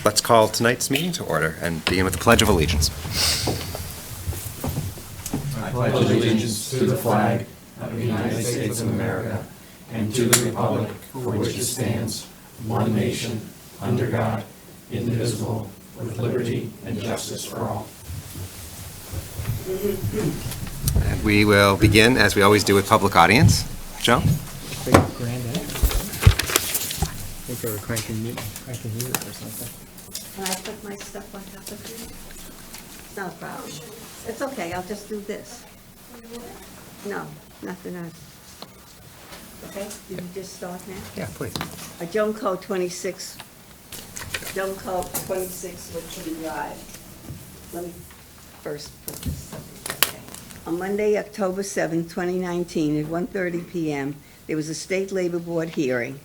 Let's call tonight's meeting to order and begin with the Pledge of Allegiance. I pledge allegiance to the flag of the United States of America and to the republic for which it stands, one nation, under God, indivisible, with liberty and justice for all. And we will begin, as we always do, with public audience. Joe? Big granddad. I think they were cranking heat or something. Can I put my stuff on top of you? It's not a problem. It's okay, I'll just do this. No, nothing else. Okay, you can just start now? Yeah, please. Joan Code 26, Woodland Drive. Let me first put this. Okay. On Monday, October 7, 2019, at 1:30 p.m., there was a State Labor Board hearing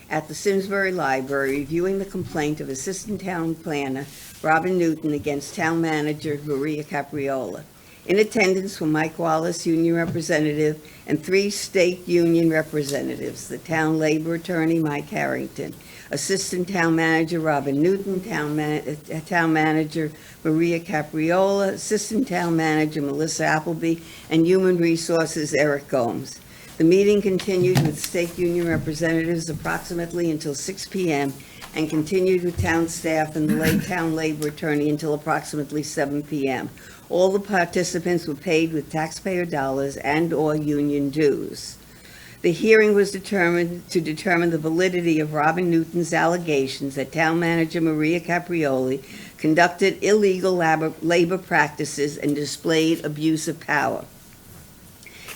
at the Simsbury Library reviewing the complaint of Assistant Town Planner Robin Newton against Town Manager Maria Capriola. In attendance were Mike Wallace, Union Representative, and 3 State Union Representatives, the Town Labor Attorney Mike Harrington, Assistant Town Manager Robin Newton, Town Manager Maria Capriola, Assistant Town Manager Melissa Appleby, and Human Resources Eric Gomes. The meeting continued with State Union representatives approximately until 6 p.m. and continued with town staff and the late Town Labor Attorney until approximately 7 p.m. All the participants were paid with taxpayer dollars and/or union dues. The hearing was determined to determine the validity of Robin Newton's allegations that Town Manager Maria Caprioli conducted illegal labor practices and displayed abuse of power.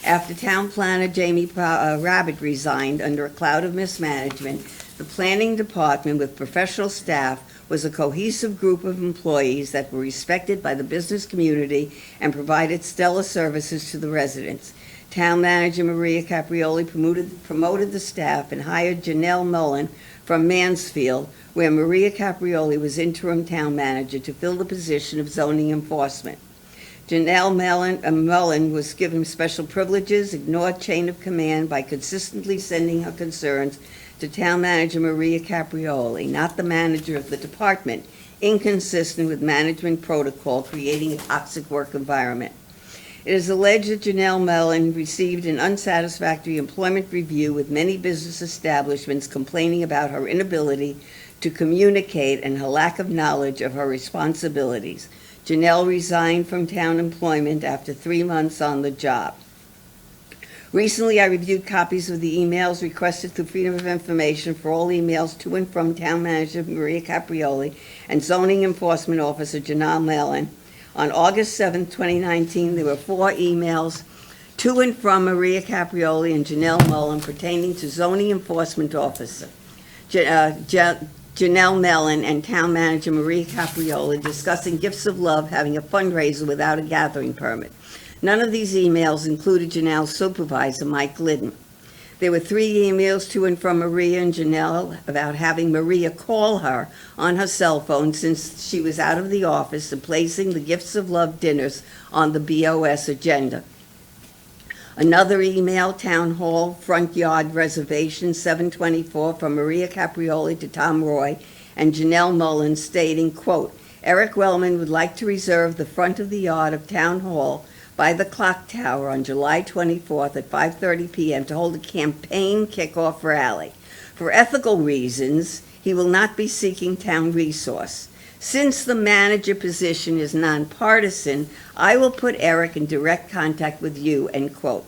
After Town Planner Jamie Rabbit resigned under a cloud of mismanagement, the Planning Department, with professional staff, was a cohesive group of employees that were respected by the business community and provided stellar services to the residents. Town Manager Maria Caprioli promoted the staff and hired Janelle Mullen from Mansfield, where Maria Caprioli was interim town manager, to fill the position of zoning enforcement. Janelle Mullen was given special privileges, ignored chain of command by consistently sending her concerns to Town Manager Maria Caprioli, not the manager of the department, inconsistent with management protocol, creating a toxic work environment. It is alleged that Janelle Mullen received an unsatisfactory employment review, with many business establishments complaining about her inability to communicate and her lack of knowledge of her responsibilities. Janelle resigned from town employment after 3 months on the job. Recently, I reviewed copies of the emails requested through Freedom of Information for all emails to and from Town Manager Maria Caprioli and Zoning Enforcement Officer Janelle Mullen. On August 7, 2019, there were 4 emails to and from Maria Caprioli and Janelle Mullen pertaining to Zoning Enforcement Officer Janelle Mullen and Town Manager Maria Capriola discussing gifts of love, having a fundraiser without a gathering permit. None of these emails included Janelle's supervisor, Mike Glidden. There were 3 emails to and from Maria and Janelle about having Maria call her on her cell phone since she was out of the office and placing the gifts of love dinners on the BOS agenda. Another email, Town Hall Front Yard Reservation 724, from Maria Caprioli to Tom Roy and Janelle Mullen, stating, quote, Eric Wellman would like to reserve the front of the yard of Town Hall by the clock tower on July 24th at 5:30 p.m. to hold a campaign kickoff rally. For ethical reasons, he will not be seeking town resource. Since the manager position is nonpartisan, I will put Eric in direct contact with you, end quote.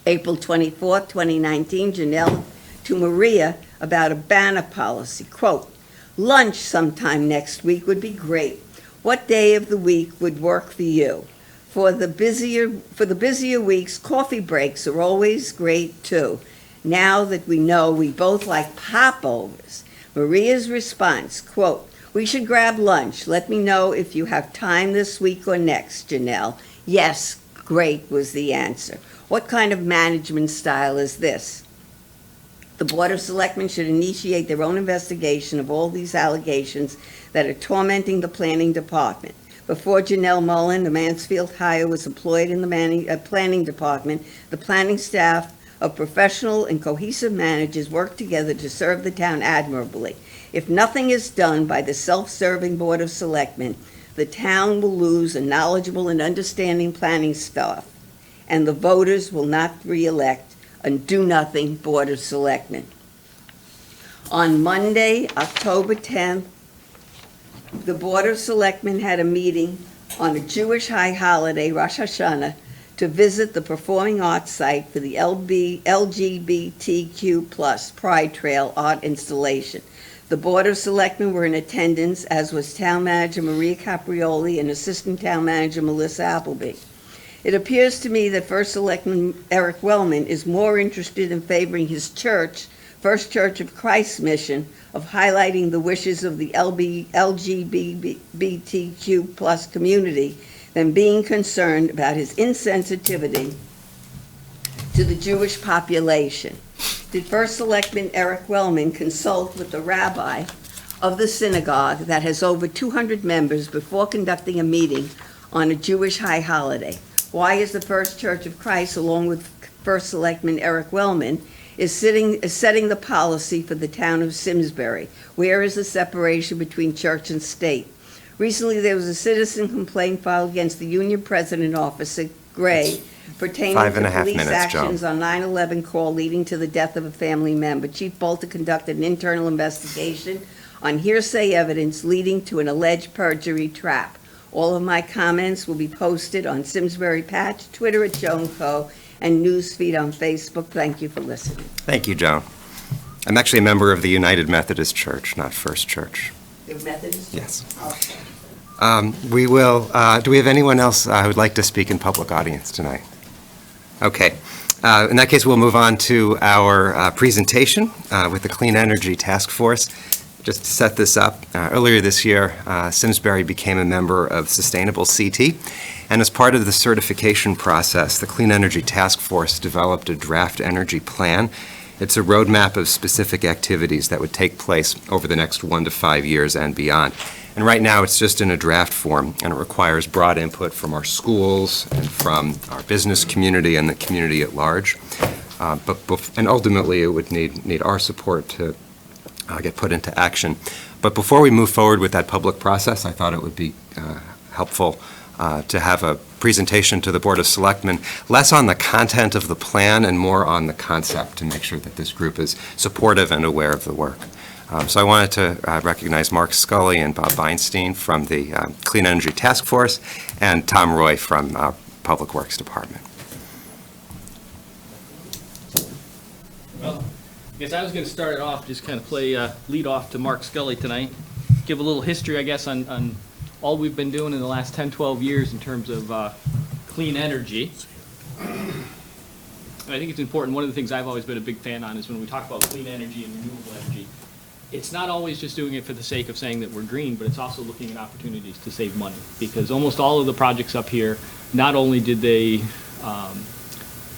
April 24th, 2019, Janelle to Maria about a banner policy, quote, lunch sometime next week would be great. What day of the week would work for you? For the busier weeks, coffee breaks are always great too. Now that we know we both like popovers. Maria's response, quote, we should grab lunch. Let me know if you have time this week or next, Janelle. Yes, great was the answer. What kind of management style is this? The Board of Selectmen should initiate their own investigation of all these allegations that are tormenting the Planning Department. Before Janelle Mullen, the Mansfield hire, was employed in the Planning Department, the planning staff of professional and cohesive managers worked together to serve the town admirably. If nothing is done by the self-serving Board of Selectmen, the town will lose a knowledgeable and understanding planning staff, and the voters will not re-elect a do-nothing Board of Selectmen. On Monday, October 10th, the Board of Selectmen had a meeting on a Jewish high holiday, Rosh Hashanah, to visit the performing arts site for the LGBTQ+ Pride Trail art installation. The Board of Selectmen were in attendance, as was Town Manager Maria Caprioli and Assistant Town Manager Melissa Appleby. It appears to me that First Selectman Eric Wellman is more interested in favoring his church, First Church of Christ mission, of highlighting the wishes of the LGBTQ+ community than being concerned about his insensitivity to the Jewish population. Did First Selectman Eric Wellman consult with the rabbi of the synagogue that has over 200 members before conducting a meeting on a Jewish high holiday? Why is the First Church of Christ, along with First Selectman Eric Wellman, is setting the policy for the town of Simsbury? Where is the separation between church and state? Recently, there was a citizen complaint filed against the Union President Officer Gray pertaining to 5.5 police minutes, Joan. actions on 9/11 call leading to the death of a family member. Chief Bolter conducted an internal investigation on hearsay evidence leading to an alleged perjury trap. All of my comments will be posted on Simsbury Patch, Twitter at Joan Co., and newsfeed on Facebook. Thank you for listening. Thank you, Joan. I'm actually a member of the United Methodist Church, not First Church. The Methodist? Yes. Okay. We will, do we have anyone else who would like to speak in public audience tonight? Okay. In that case, we'll move on to our presentation with the Clean Energy Task Force. Just to set this up, earlier this year, Simsbury became a member of Sustainable CT, and as part of the certification process, the Clean Energy Task Force developed a draft energy plan. It's a roadmap of specific activities that would take place over the next 1 to 5 years and beyond. And right now, it's just in a draft form, and it requires broad input from our schools and from our business community and the community at large. And ultimately, it would need our support to get put into action. But before we move forward with that public process, I thought it would be helpful to have a presentation to the Board of Selectmen, less on the content of the plan and more on the concept, to make sure that this group is supportive and aware of the work. So I wanted to recognize Mark Scully and Bob Weinstein from the Clean Energy Task Force and Tom Roy from Public Works Department. Well, I guess I was going to start it off, just kind of play lead off to Mark Scully tonight. Give a little history, I guess, on all we've been doing in the last 10, 12 years in terms of clean energy. And I think it's important, one of the things I've always been a big fan on is when we talk about clean energy and renewable energy, it's not always just doing it for the sake of saying that we're green, but it's also looking at opportunities to save money. Because almost all of the projects up here, not only did they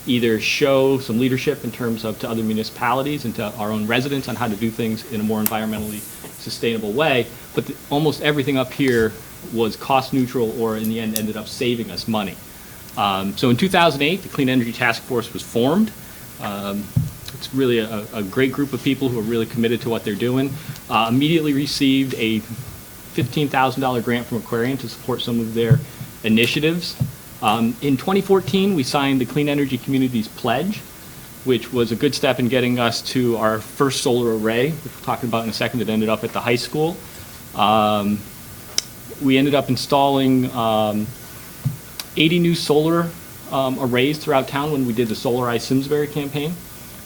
either show some leadership in terms of to other municipalities and to our own residents on how to do things in a more environmentally sustainable way, but almost everything up here was cost neutral or in the end ended up saving us money. So in 2008, the Clean Energy Task Force was formed. It's really a great group of people who are really committed to what they're doing. Immediately received a $15,000 grant from Aquarian to support some of their initiatives. In 2014, we signed the Clean Energy Communities Pledge, which was a good step in getting us to our first solar array, which we're talking about in a second, that ended up at the high school. We ended up installing 80 new solar arrays throughout town when we did the Solarize Simsbury campaign.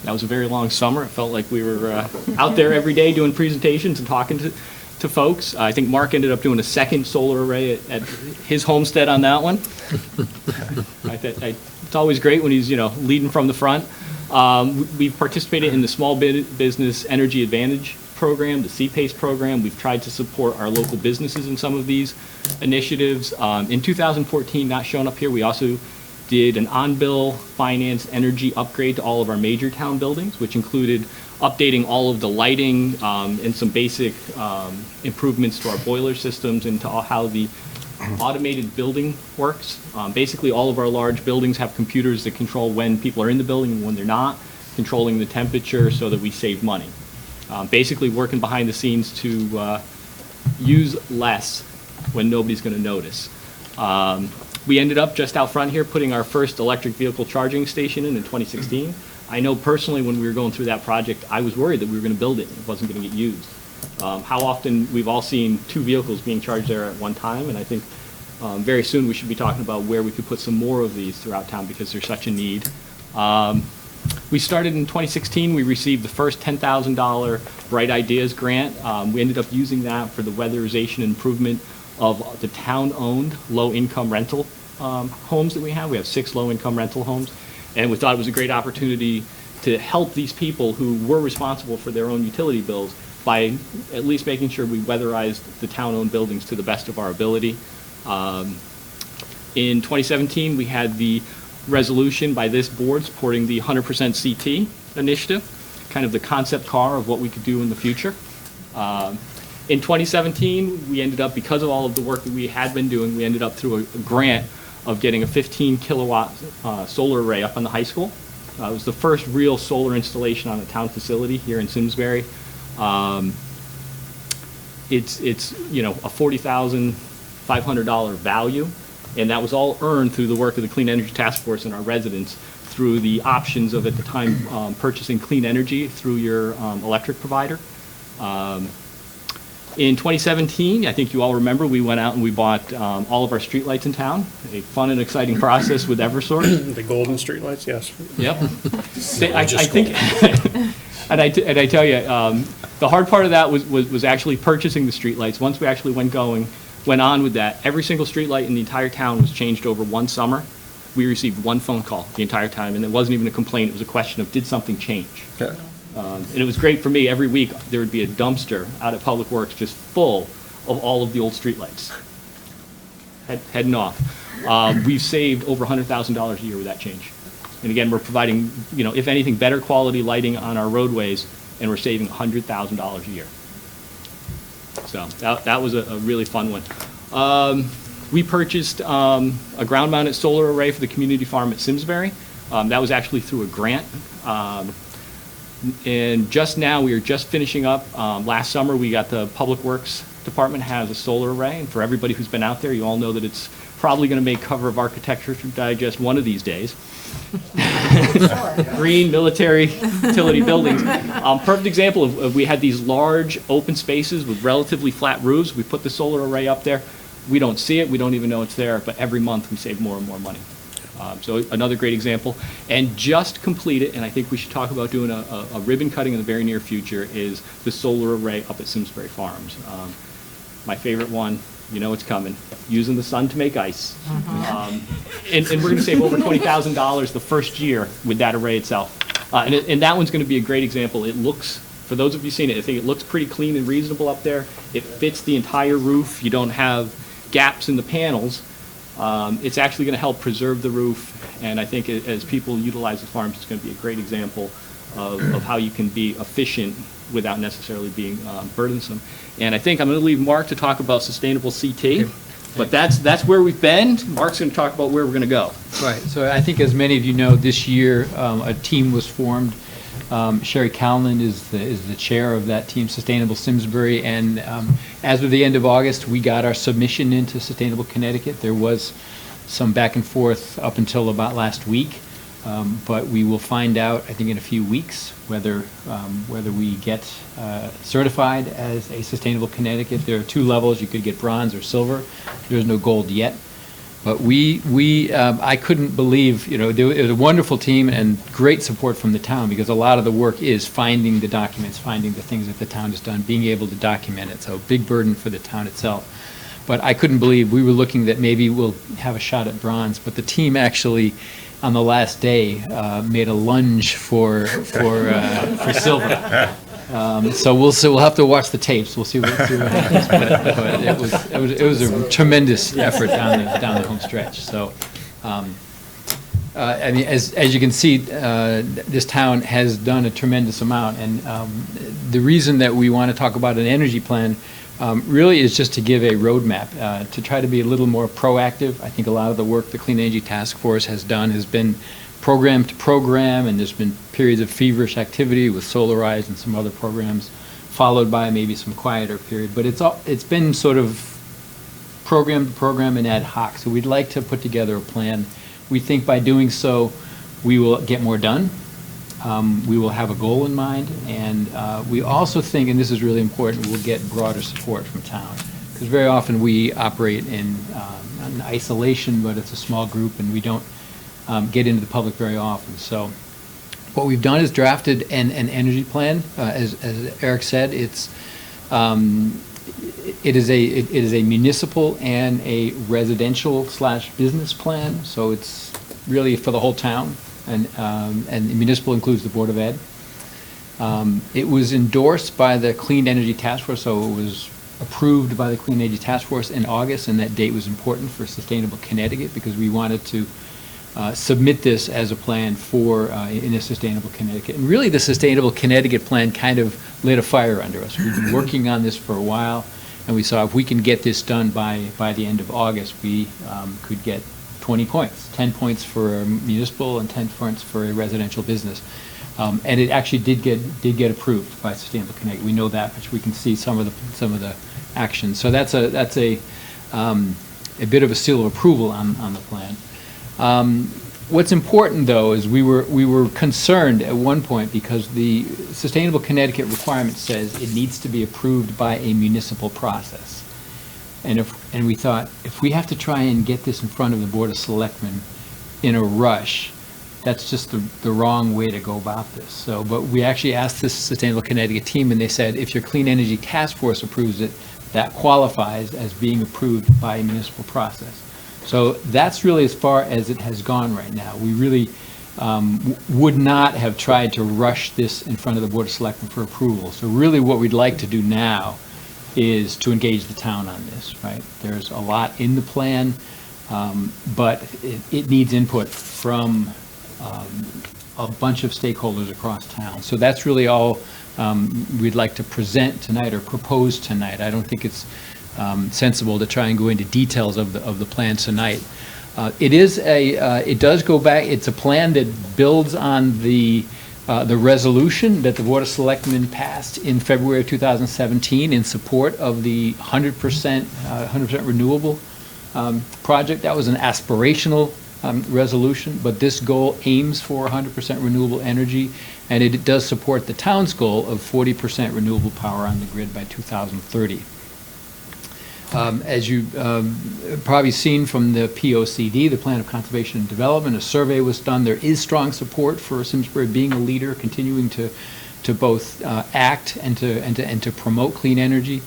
That was a very long summer. It felt like we were out there every day doing presentations and talking to folks. I think Mark ended up doing a second solar array at his homestead on that one. It's always great when he's, leading from the front. We've participated in the Small Business Energy Advantage program, the CPACE program. We've tried to support our local businesses in some of these initiatives. In 2014, not shown up here, we also did an on-bill finance energy upgrade to all of our major town buildings, which included updating all of the lighting and some basic improvements to our boiler systems and to how the automated building works. Basically, all of our large buildings have computers that control when people are in the building and when they're not, controlling the temperature so that we save money. Basically working behind the scenes to use less when nobody's going to notice. We ended up just out front here putting our first electric vehicle charging station in 2016. I know personally when we were going through that project, I was worried that we were going to build it and it wasn't going to get used. How often we've all seen 2 vehicles being charged there at one time, and I think very soon we should be talking about where we could put some more of these throughout town because there's such a need. We started in 2016. We received the first $10,000 Bright Ideas grant. We ended up using that for the weatherization and improvement of the town-owned low-income rental homes that we have. We have 6 low-income rental homes, and we thought it was a great opportunity to help these people who were responsible for their own utility bills by at least making sure we weatherized the town-owned buildings to the best of our ability. In 2017, we had the resolution by this board supporting the 100% CT initiative, kind of the concept car of what we could do in the future. In 2017, we ended up, because of all of the work that we had been doing, we ended up through a grant of getting a 15 kilowatt solar array up on the high school. It was the first real solar installation on a town facility here in Simsbury. It's you know, a $40,500 value, and that was all earned through the work of the Clean Energy Task Force and our residents through the options of, at the time, purchasing clean energy through your electric provider. In 2017, I think you all remember, we went out and we bought all of our streetlights in town, a fun and exciting process with Eversource. The golden streetlights, yes. Yep. I think, and I tell you, the hard part of that was actually purchasing the streetlights. Once we actually went on with that, every single streetlight in the entire town was changed over one summer. We received 1 phone call the entire time, and it wasn't even a complaint. It was a question of, did something change? Yeah. And it was great for me. Every week, there would be a dumpster out at Public Works just full of all of the old streetlights, heading off. We've saved over $100,000 a year with that change. And again, we're providing, you know, if anything, better quality lighting on our roadways, and we're saving $100,000 a year. So that was a really fun one. We purchased a ground-mounted solar array for the community farm at Simsbury. That was actually through a grant. And just now, we are just finishing up. Last summer, we got the Public Works Department has a solar array, and for everybody who's been out there, you all know that it's probably going to make cover of Architecture Digest one of these days. Green military utility buildings. Perfect example of we had these large open spaces with relatively flat roofs. We put the solar array up there. We don't see it. We don't even know it's there, but every month we save more and more money. So another great example. And just completed, and I think we should talk about doing a ribbon cutting in the very near future, is the solar array up at Simsbury Farms. My favorite one, you know it's coming, using the sun to make ice. And we're going to save over $20,000 the first year with that array itself. And that one's going to be a great example. It looks, for those of you seen it, I think it looks pretty clean and reasonable up there. It fits the entire roof. You don't have gaps in the panels. It's actually going to help preserve the roof, and I think as people utilize the farms, it's going to be a great example of how you can be efficient without necessarily being burdensome. And I think I'm going to leave Mark to talk about sustainable CT, but that's where we've been. Mark's going to talk about where we're going to go. Right, so I think as many of you know, this year a team was formed. Sherry Callan is the chair of that team, Sustainable Simsbury, and as of the end of August, we got our submission into Sustainable Connecticut. There was some back and forth up until about last week, but we will find out, I think, in a few weeks whether we get certified as a Sustainable Connecticut. There are 2 levels. You could get bronze or silver. There's no gold yet. But I couldn't believe, you know, it was a wonderful team and great support from the town, because a lot of the work is finding the documents, finding the things that the town has done, being able to document it. So big burden for the town itself. But I couldn't believe, we were looking that maybe we'll have a shot at bronze, but the team actually, on the last day, made a lunge for silver. So we'll have to watch the tapes. We'll see what happens. But it was a tremendous effort down the home stretch. So, I mean, as you can see, this town has done a tremendous amount, and the reason that we want to talk about an energy plan really is just to give a roadmap, to try to be a little more proactive. I think a lot of the work the Clean Energy Task Force has done has been program to program, and there's been periods of feverish activity with Solarize and some other programs, followed by maybe some quieter period. But it's been sort of program to program and ad hoc. So we'd like to put together a plan. We think by doing so, we will get more done. We will have a goal in mind, and we also think, and this is really important, we'll get broader support from town. Because very often we operate in isolation, but it's a small group, and we don't get into the public very often. So what we've done is drafted an energy plan. As Eric said, it is a municipal and a residential / business plan. So it's really for the whole town, and municipal includes the Board of Ed. It was endorsed by the Clean Energy Task Force, so it was approved by the Clean Energy Task Force in August, and that date was important for Sustainable Connecticut because we wanted to submit this as a plan for in a Sustainable Connecticut. And really, the Sustainable Connecticut plan kind of lit a fire under us. We've been working on this for a while, and we saw if we can get this done by the end of August, we could get 20 points, 10 points for a municipal and 10 points for a residential business. And it actually did get approved by Sustainable Connecticut. We know that, which we can see some of the actions. So that's a bit of a seal of approval on the plan. What's important, though, is we were concerned at one point because the Sustainable Connecticut requirement says it needs to be approved by a municipal process. And we thought, if we have to try and get this in front of the Board of Selectmen in a rush, that's just the wrong way to go about this. So, but we actually asked this Sustainable Connecticut team, and they said, if your Clean Energy Task Force approves it, that qualifies as being approved by a municipal process. So that's really as far as it has gone right now. We really would not have tried to rush this in front of the Board of Selectmen for approval. So really what we'd like to do now is to engage the town on this, right? There's a lot in the plan, but it needs input from a bunch of stakeholders across town. So that's really all we'd like to present tonight or propose tonight. I don't think it's sensible to try and go into details of the plan tonight. It does go back. It's a plan that builds on the resolution that the Board of Selectmen passed in February of 2017 in support of the 100% renewable project. That was an aspirational resolution, but this goal aims for 100% renewable energy, and it does support the town's goal of 40% renewable power on the grid by 2030. As you've probably seen from the POCD, the Plan of Conservation and Development, a survey was done. There is strong support for Simsbury being a leader, continuing to both act and to promote clean energy.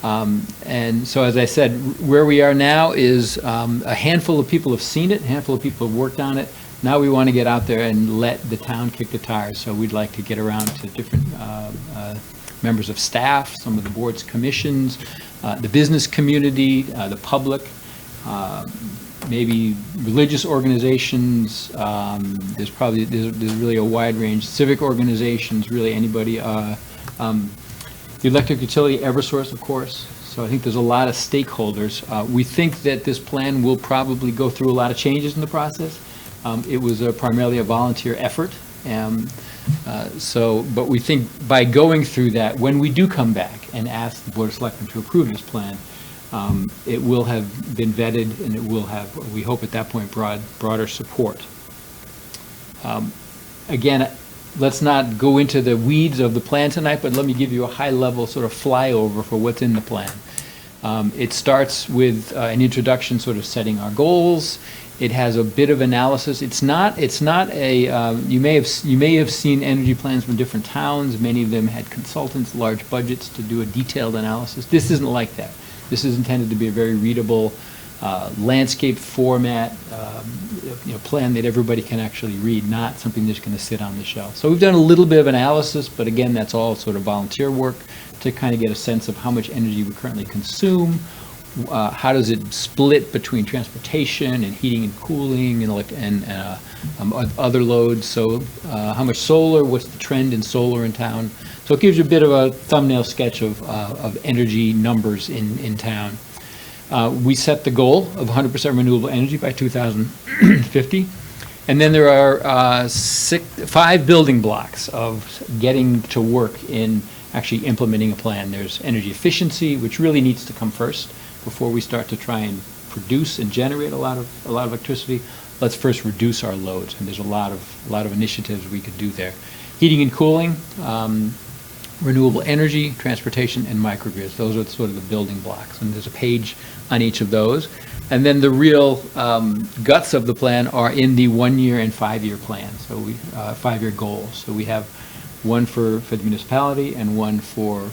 And so, as I said, where we are now is a handful of people have seen it, a handful of people have worked on it. Now we want to get out there and let the town kick the tires. So we'd like to get around to different members of staff, some of the board's commissions, the business community, the public, maybe religious organizations. There's really a wide range. Civic organizations, really anybody. The electric utility, Eversource, of course. So I think there's a lot of stakeholders. We think that this plan will probably go through a lot of changes in the process. It was primarily a volunteer effort. But we think by going through that, when we do come back and ask the Board of Selectmen to approve this plan, it will have been vetted, and it will have, we hope at that point, broader support. Again, let's not go into the weeds of the plan tonight, but let me give you a high-level sort of flyover for what's in the plan. It starts with an introduction, sort of setting our goals. It has a bit of analysis. It's not a, you may have seen energy plans from different towns. Many of them had consultants, large budgets to do a detailed analysis. This isn't like that. This is intended to be a very readable landscape format, plan that everybody can actually read, not something that's going to sit on the shelf. So we've done a little bit of analysis, but again, that's all sort of volunteer work to kind of get a sense of how much energy we currently consume. How does it split between transportation and heating and cooling and other loads? So how much solar, what's the trend in solar in town? So it gives you a bit of a thumbnail sketch of energy numbers in town. We set the goal of 100% renewable energy by 2050. And then there are 5 building blocks of getting to work in actually implementing a plan. There's energy efficiency, which really needs to come first before we start to try and produce and generate a lot of electricity. Let's first reduce our loads, and there's a lot of initiatives we could do there. Heating and cooling, renewable energy, transportation, and microgrids. Those are sort of the building blocks, and there's a page on each of those. And then the real guts of the plan are in the 1-year and 5-year plan, so 5-year goals. So we have one for the municipality and one for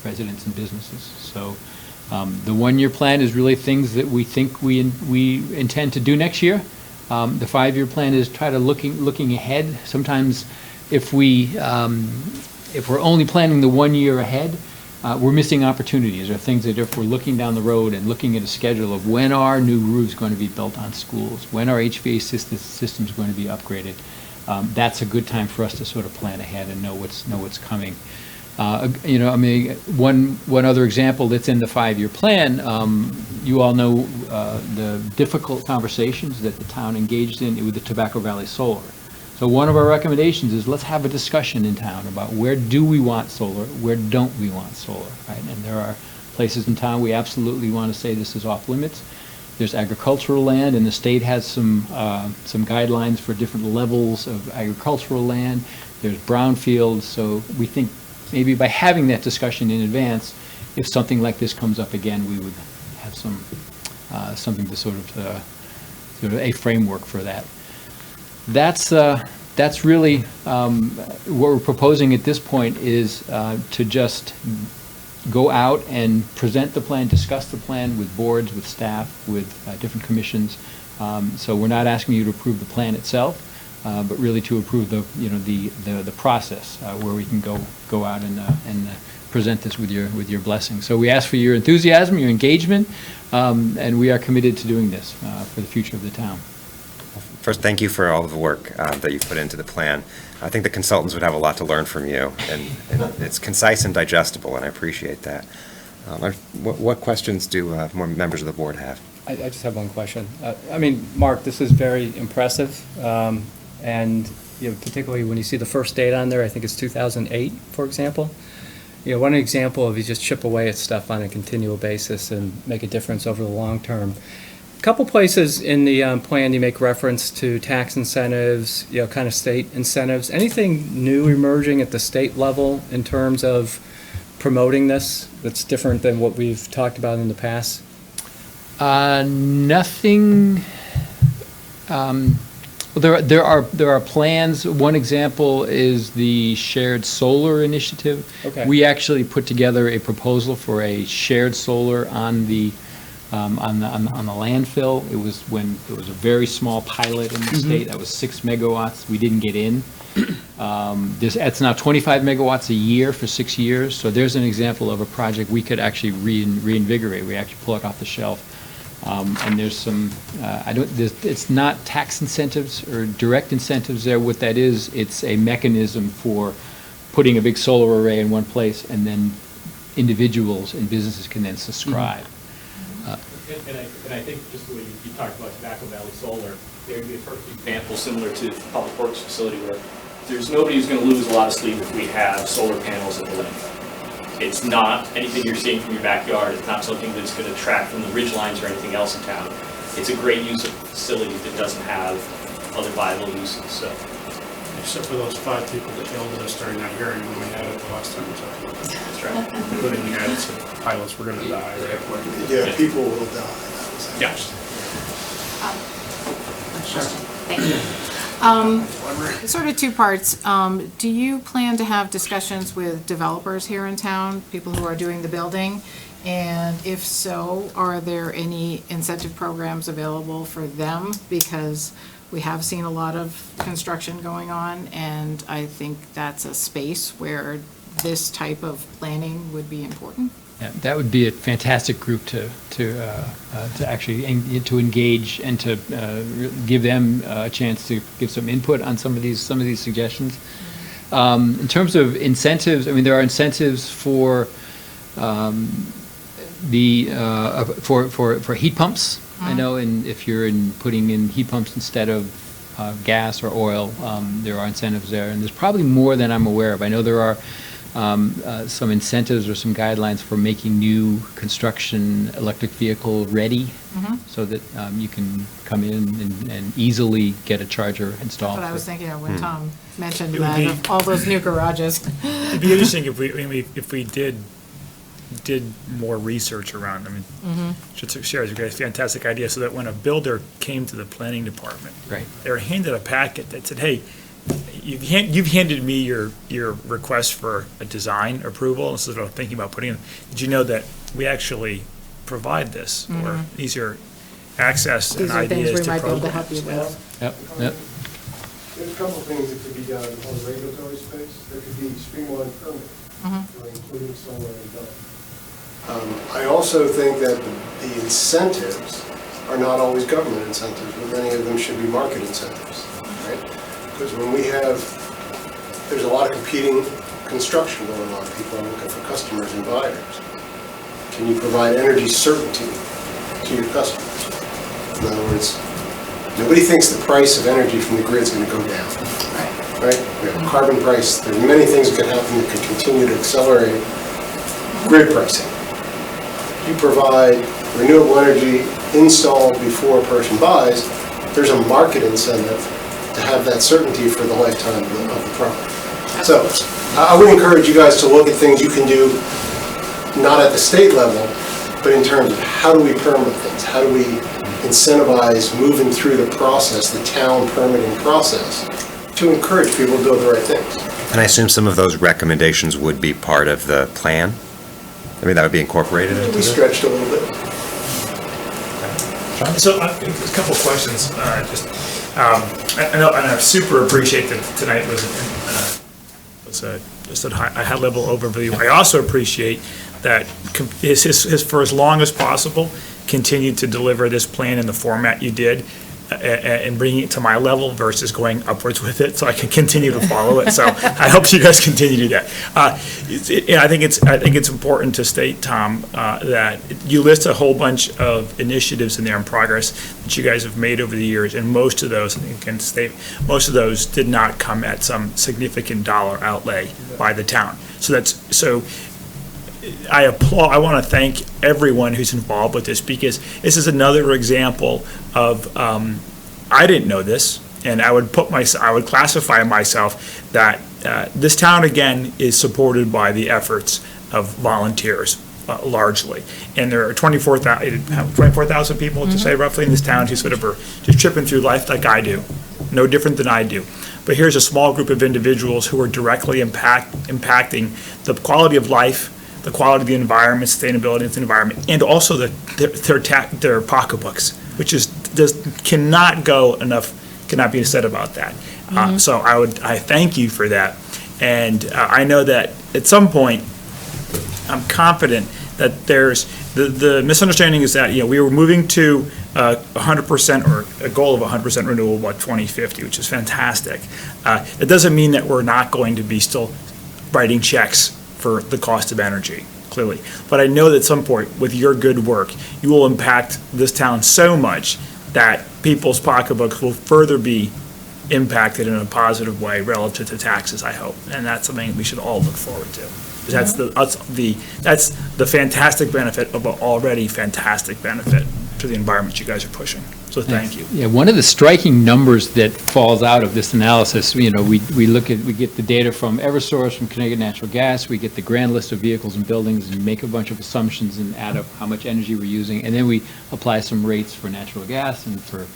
residents and businesses. So the 1-year plan is really things that we think we intend to do next year. The 5-year plan is try to looking ahead. Sometimes if we're only planning the 1 year ahead, we're missing opportunities, or things that if we're looking down the road and looking at a schedule of when are new roofs going to be built on schools, when are HVAC systems going to be upgraded, that's a good time for us to sort of plan ahead and know what's coming. You know, I mean, one other example that's in the 5-year plan, you all know the difficult conversations that the town engaged in with the Tobacco Valley Solar. So one of our recommendations is let's have a discussion in town about where do we want solar, where don't we want solar, right? And there are places in town we absolutely want to say this is off limits. There's agricultural land, and the state has some guidelines for different levels of agricultural land. There's brownfields, so we think maybe by having that discussion in advance, if something like this comes up again, we would have something to sort of a framework for that. That's really what we're proposing at this point is to just go out and present the plan, discuss the plan with boards, with staff, with different commissions. So we're not asking you to approve the plan itself, but really to approve the process where we can go out and present this with your blessing. So we ask for your enthusiasm, your engagement, and we are committed to doing this for the future of the town. First, thank you for all of the work that you put into the plan. I think the consultants would have a lot to learn from you, and it's concise and digestible, and I appreciate that. What questions do more members of the board have? I just have one question. I mean, Mark, this is very impressive, and you know, particularly when you see the first date on there, I think it's 2008, for example. You know, one example of you just chip away at stuff on a continual basis and make a difference over the long term. A couple places in the plan you make reference to tax incentives, you know, kind of state incentives. Anything new emerging at the state level in terms of promoting this that's different than what we've talked about in the past? Nothing. Well, there are plans. One example is the shared solar initiative. Okay. We actually put together a proposal for a shared solar on the landfill. It was a very small pilot in the state. That was 6 megawatts. We didn't get in. It's now 25 megawatts a year for 6 years. So there's an example of a project we could actually reinvigorate. We actually pull it off the shelf. And there's some, it's not tax incentives or direct incentives there. What that is, it's a mechanism for putting a big solar array in one place, and then individuals and businesses can then subscribe. And I think just the way you talked about Tobacco Valley Solar, there would be a perfect example similar to the Public Works facility where there's nobody who's going to lose a lot of sleep if we have solar panels at the landfill. It's not anything you're seeing from your backyard. It's not something that's going to detract from the ridge lines or anything else in town. It's a great use of facilities that doesn't have other viable uses. So, Except for those 5 people that yelled at us during that hearing when we had it the last time we talked about it. that's right. Including the guy that said pilots were going to die, right? Yeah, people will die. Yeah. Sure. Thank you. Sort of 2 parts. Do you plan to have discussions with developers here in town, people who are doing the building? And if so, are there any incentive programs available for them? Because we have seen a lot of construction going on, and I think that's a space where this type of planning would be important. Yeah, that would be a fantastic group to actually to engage and to give them a chance to give some input on some of these suggestions. In terms of incentives, I mean, there are incentives for for heat pumps. I know, and if you're putting in heat pumps instead of gas or oil, there are incentives there, and there's probably more than I'm aware of. I know there are some incentives or some guidelines for making new construction electric vehicle ready, so that you can come in and easily get a charger installed. But I was thinking of when Tom mentioned It would that, be- of all those new garages. It'd be interesting if we did more research around them. Should share a fantastic idea, so that when a builder came to the planning department, Right. they were handed a packet that said, hey, you've handed me your request for a design approval, and so I'm thinking about putting in, did you know that we actually provide this? Or these are access and These are things ideas we to might be able to programs. help you with. Yep, yep. There's a couple of things that could be done on the regulatory space. There could be streamlined permitting, including solar and wind. I also think that the incentives are not always government incentives, but many of them should be market incentives, right? Because when there's a lot of competing construction going on. People are looking for customers and buyers. Can you provide energy certainty to your customers? In other words, nobody thinks the price of energy from the grid is going to go down. Right? We have a carbon price. There are many things that could happen that could continue to accelerate grid pricing. You provide renewable energy installed before a person buys, there's a market incentive to have that certainty for the lifetime of the product. So I would encourage you guys to look at things you can do, not at the state level, but in terms of how do we permit things? How do we incentivize moving through the process, the town permitting process, to encourage people to do the right things? And I assume some of those recommendations would be part of the plan? I mean, that would be incorporated into We this? stretched a little bit. So, a couple of questions, I know, and I super appreciate that tonight was just a high-level overview. I also appreciate that for as long as possible, continued to deliver this plan in the format you did, and bringing it to my level versus going upwards with it, so I can continue to follow it. So I hope you guys continue to do that. I think it's important to state, Tom, that you list a whole bunch of initiatives in there in progress that you guys have made over the years, and most of those, most of those did not come at some significant dollar outlay by the town. So I applaud, I want to thank everyone who's involved with this, because this is another example of, I didn't know this, and I would classify myself that this town, again, is supported by the efforts of volunteers, largely. And there are 24,000 people, to say roughly, in this town who sort of are just tripping through life like I do, no different than I do. But here's a small group of individuals who are directly impacting the quality of life, the quality of the environment, sustainability of the environment, and also their pocketbooks, which cannot be said about that. So I thank you for that. And I know that at some point, I'm confident that there's, the misunderstanding is that, we were moving to 100% or a goal of 100% renewable by 2050, which is fantastic. It doesn't mean that we're not going to be still writing checks for the cost of energy, clearly. But I know that at some point, with your good work, you will impact this town so much that people's pocketbooks will further be impacted in a positive way relative to taxes, I hope. And that's something we should all look forward to. That's the fantastic benefit of an already fantastic benefit to the environment you guys are pushing. So thank you. Yeah, one of the striking numbers that falls out of this analysis, we get the data from Eversource, from Connecticut Natural Gas, we get the grand list of vehicles and buildings and make a bunch of assumptions and add up how much energy we're using, and then we apply some rates for natural gas and for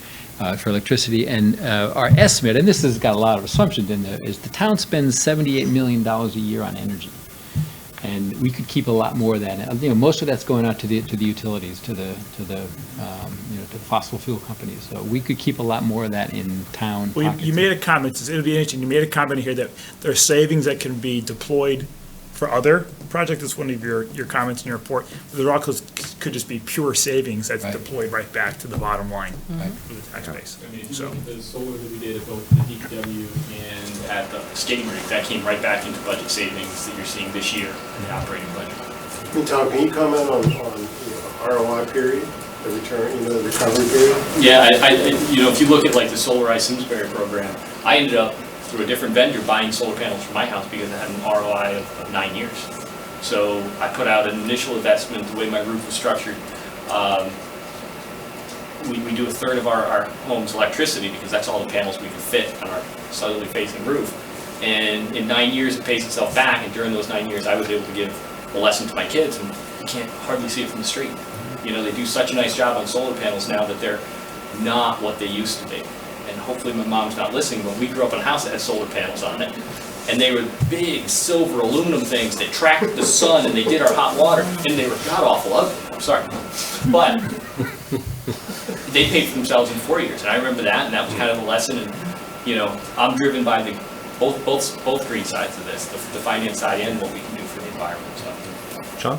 electricity. And our estimate, and this has got a lot of assumptions in there, is the town spends $78 million a year on energy. And we could keep a lot more of that. Most of that's going out to the utilities, to the fossil fuel companies. So we could keep a lot more of that in town. Well, pockets. you made a comment, it would be interesting, you made a comment here that there are savings that can be deployed for other projects. That's one of your comments in your report. There also could just be pure savings that's Right. deployed right back to the bottom line for the tax base. I mean, if you So, look at the solar that we did at both the DPW and at the skating rink, that came right back into budget savings that you're seeing this year in the operating budget. I mean, Tom, can you comment on ROI period? the return, you know, the recovery period? Yeah, if you look at like the Solarized Simsbury program, I ended up through a different vendor buying solar panels for my house because it had an ROI of 9 years. So I put out an initial investment, the way my roof was structured. We do a third of our home's electricity because that's all the panels we can fit on our southerly facing roof. And in 9 years, it pays itself back. And during those 9 years, I was able to give a lesson to my kids, and you can't hardly see it from the street. You know, they do such a nice job on solar panels now that they're not what they used to be. And hopefully my mom's not listening, but we grew up in a house that had solar panels on it. And they were big silver aluminum things that tracked the sun, and they did our hot water, and they were god-awful ugly. I'm sorry. But they paid for themselves in 4 years, and I remember that, and that was kind of a lesson. And you know, I'm driven by the both green sides of this, the finance side and what we can do for the environment. So. Sean?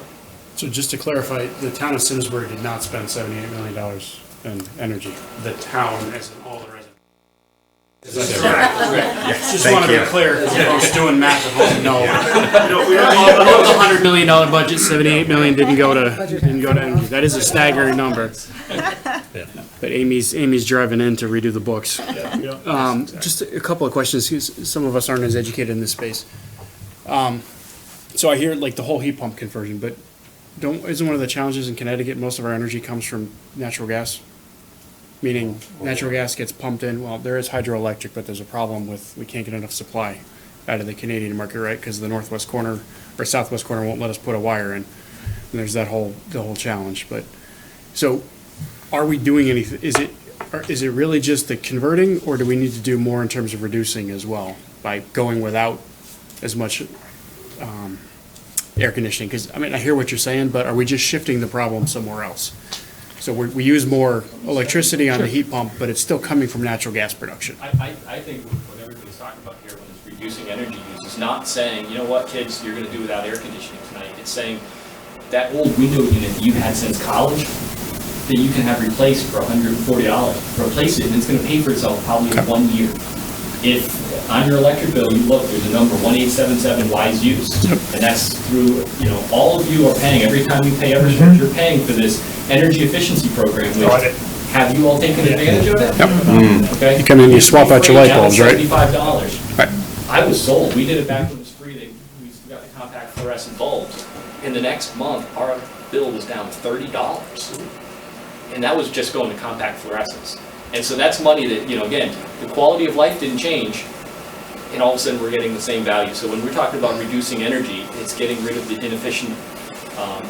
So just to clarify, the town of Simsbury did not spend $78 million in energy. The town, as in all the residents. Just Thank want to you. be clear, because folks doing math at home know. Of the $100 million budget, $78 million didn't go to energy. That is a staggering number. But Amy's driving in to redo the books. Just a couple of questions, 'cause some of us aren't as educated in this space. So I hear like the whole heat pump conversion, but isn't one of the challenges in Connecticut, most of our energy comes from natural gas? Meaning natural gas gets pumped in, well, there is hydroelectric, but there's a problem with, we can't get enough supply out of the Canadian market, right? Because the northwest corner or southwest corner won't let us put a wire in. And there's the whole challenge, but, so are we doing anything, is it really just the converting, or do we need to do more in terms of reducing as well by going without as much air conditioning? Because, I mean, I hear what you're saying, but are we just shifting the problem somewhere else? So we use more electricity on the heat pump, but it's still coming from natural gas production. I think what everybody's talking about here when it's reducing energy use is not saying, you know what, kids, you're going to do without air conditioning tonight. It's saying that old window unit that you've had since college that you can have replaced for $140. Replace it, and it's going to pay for itself probably in 1 year. If on your electric bill, you look, there's a number 1877 wise use, and that's through, you know, all of you are paying, every time you pay Eversource, you're paying for this energy efficiency program, which, have you all taken advantage of it? Okay. You come in, you swap out your light bulbs, right? $75. Right. I was sold, we did it back when it was free, we got the compact fluorescent bulbs. In the next month, our bill was down $30. And that was just going to compact fluorescents. And so that's money that, you know, again, the quality of life didn't change, and all of a sudden we're getting the same value. So when we're talking about reducing energy, it's getting rid of the inefficient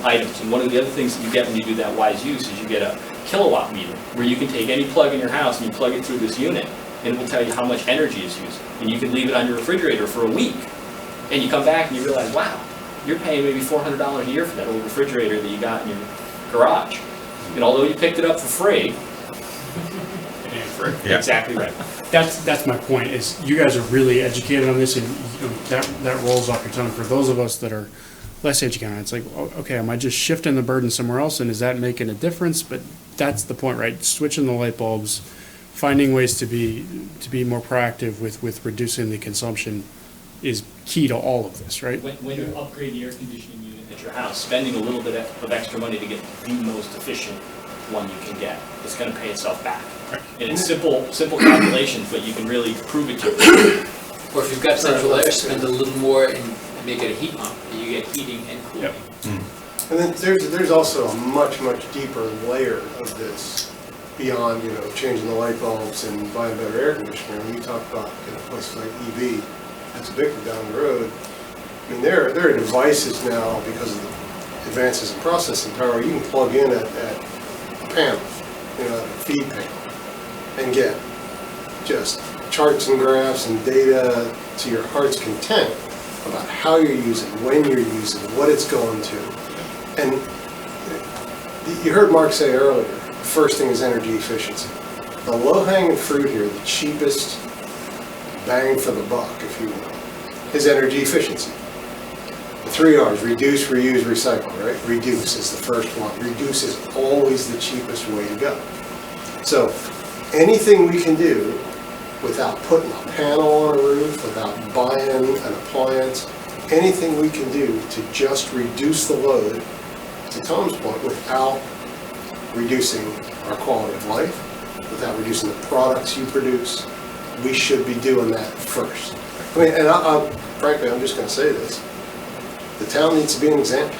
items. And one of the other things that you get when you do that wise use is you get a kilowatt meter, where you can take any plug in your house and you plug it through this unit, and it will tell you how much energy is used. And you can leave it on your refrigerator for a week, and you come back and you realize, wow, you're paying maybe $400 a year for that old refrigerator that you got in your garage. And although you picked it up for free, Yeah. exactly right. That's my point, is you guys are really educated on this, and you know, that rolls off your tongue. For those of us that are less educated, it's like, oh, okay, am I just shifting the burden somewhere else, and is that making a difference? But that's the point, right? Switching the light bulbs, finding ways to be more proactive with reducing the consumption is key to all of this, right? When you upgrade the air conditioning unit at your house, spending a little bit of extra money to get the most efficient one you can get, it's going to pay itself back. And it's simple calculations, but you can really prove it to yourself. Or if you've got central air, spend a little more and make it a heat pump, and you get heating and cooling. And then there's also a much deeper layer of this beyond, you know, changing the light bulbs and buying better air conditioner. When you talk about, you know, places like EV, that's a big one down the road. I mean, there are devices now, because of the advances in processing power, you can plug in at a panel, you know, a feed panel, and get just charts and graphs and data to your heart's content about how you're using, when you're using, what it's going to. And you heard Mark say earlier, the first thing is energy efficiency. The low-hanging fruit here, the cheapest bang for the buck, if you will, is energy efficiency. The 3 R's, reduce, reuse, recycle, right? Reduce is the first one. Reduce is always the cheapest way to go. So anything we can do without putting a panel on a roof, without buying an appliance, anything we can do to just reduce the load, to Tom's point, without reducing our quality of life, without reducing the products you produce. We should be doing that first. I mean, and frankly, I'm just going to say this. The town needs to be an example.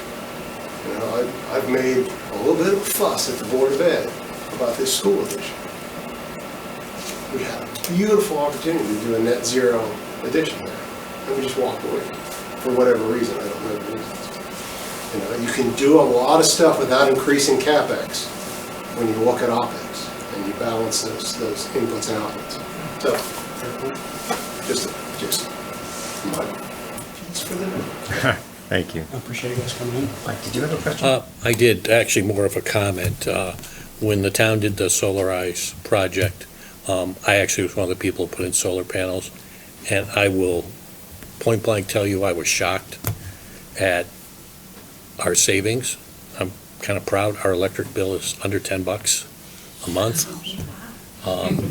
You know, I've made a little bit of a fuss at the Board of Ed about this school addition. We had a beautiful opportunity to do a net zero addition there, and we just walked away for whatever reason. I don't know the reasons. You know, you can do a lot of stuff without increasing CapEx when you look at OpEx and you balance those inputs and outputs. So, just my piece for the night. Thank you. I appreciate you guys coming in. Mike, did you have a question? I did, actually more of a comment. When the town did the Solarize project, I actually was one of the people who put in solar panels, and I will point blank tell you I was shocked at our savings. I'm kind of proud our electric bill is under $10 a month.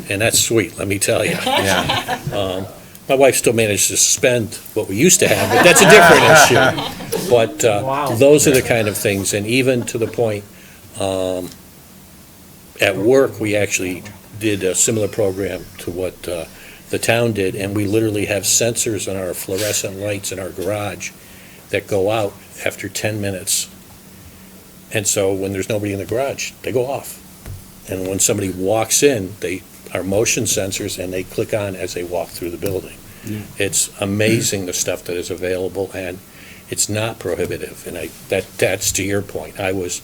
And that's sweet, let me tell you. Yeah. My wife still managed to spend what we used to have, but that's a different issue. But those are the kind of things, and even to the point, at work, we actually did a similar program to what the town did, and we literally have sensors on our fluorescent lights in our garage that go out after 10 minutes. And so when there's nobody in the garage, they go off. And when somebody walks in, they are motion sensors, and they click on as they walk through the building. Yeah. It's amazing the stuff that is available, and it's not prohibitive. And that's to your point. I was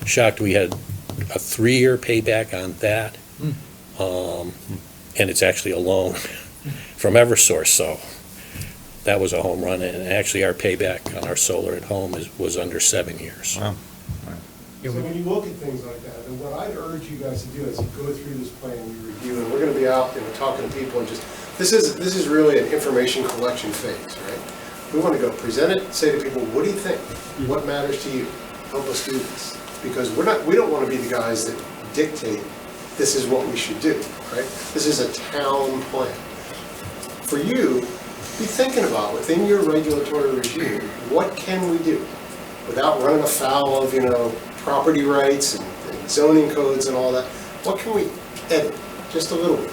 shocked we had a 3-year payback on that. And it's actually a loan from Eversource, so that was a home run. And actually, our payback on our solar at home was under 7 years. Wow. So when you look at things like that, and what I'd urge you guys to do is you go through this plan, you review, and we're going to be out, talking to people, and just, this is really an information collection phase, right? We want to go present it, say to people, what do you think? What matters to you? Help us do this. Because we don't want to be the guys that dictate this is what we should do, right? This is a town plan. For you, be thinking about, within your regulatory regime, what can we do without running afoul of, property rights and zoning codes and all that? What can we edit just a little bit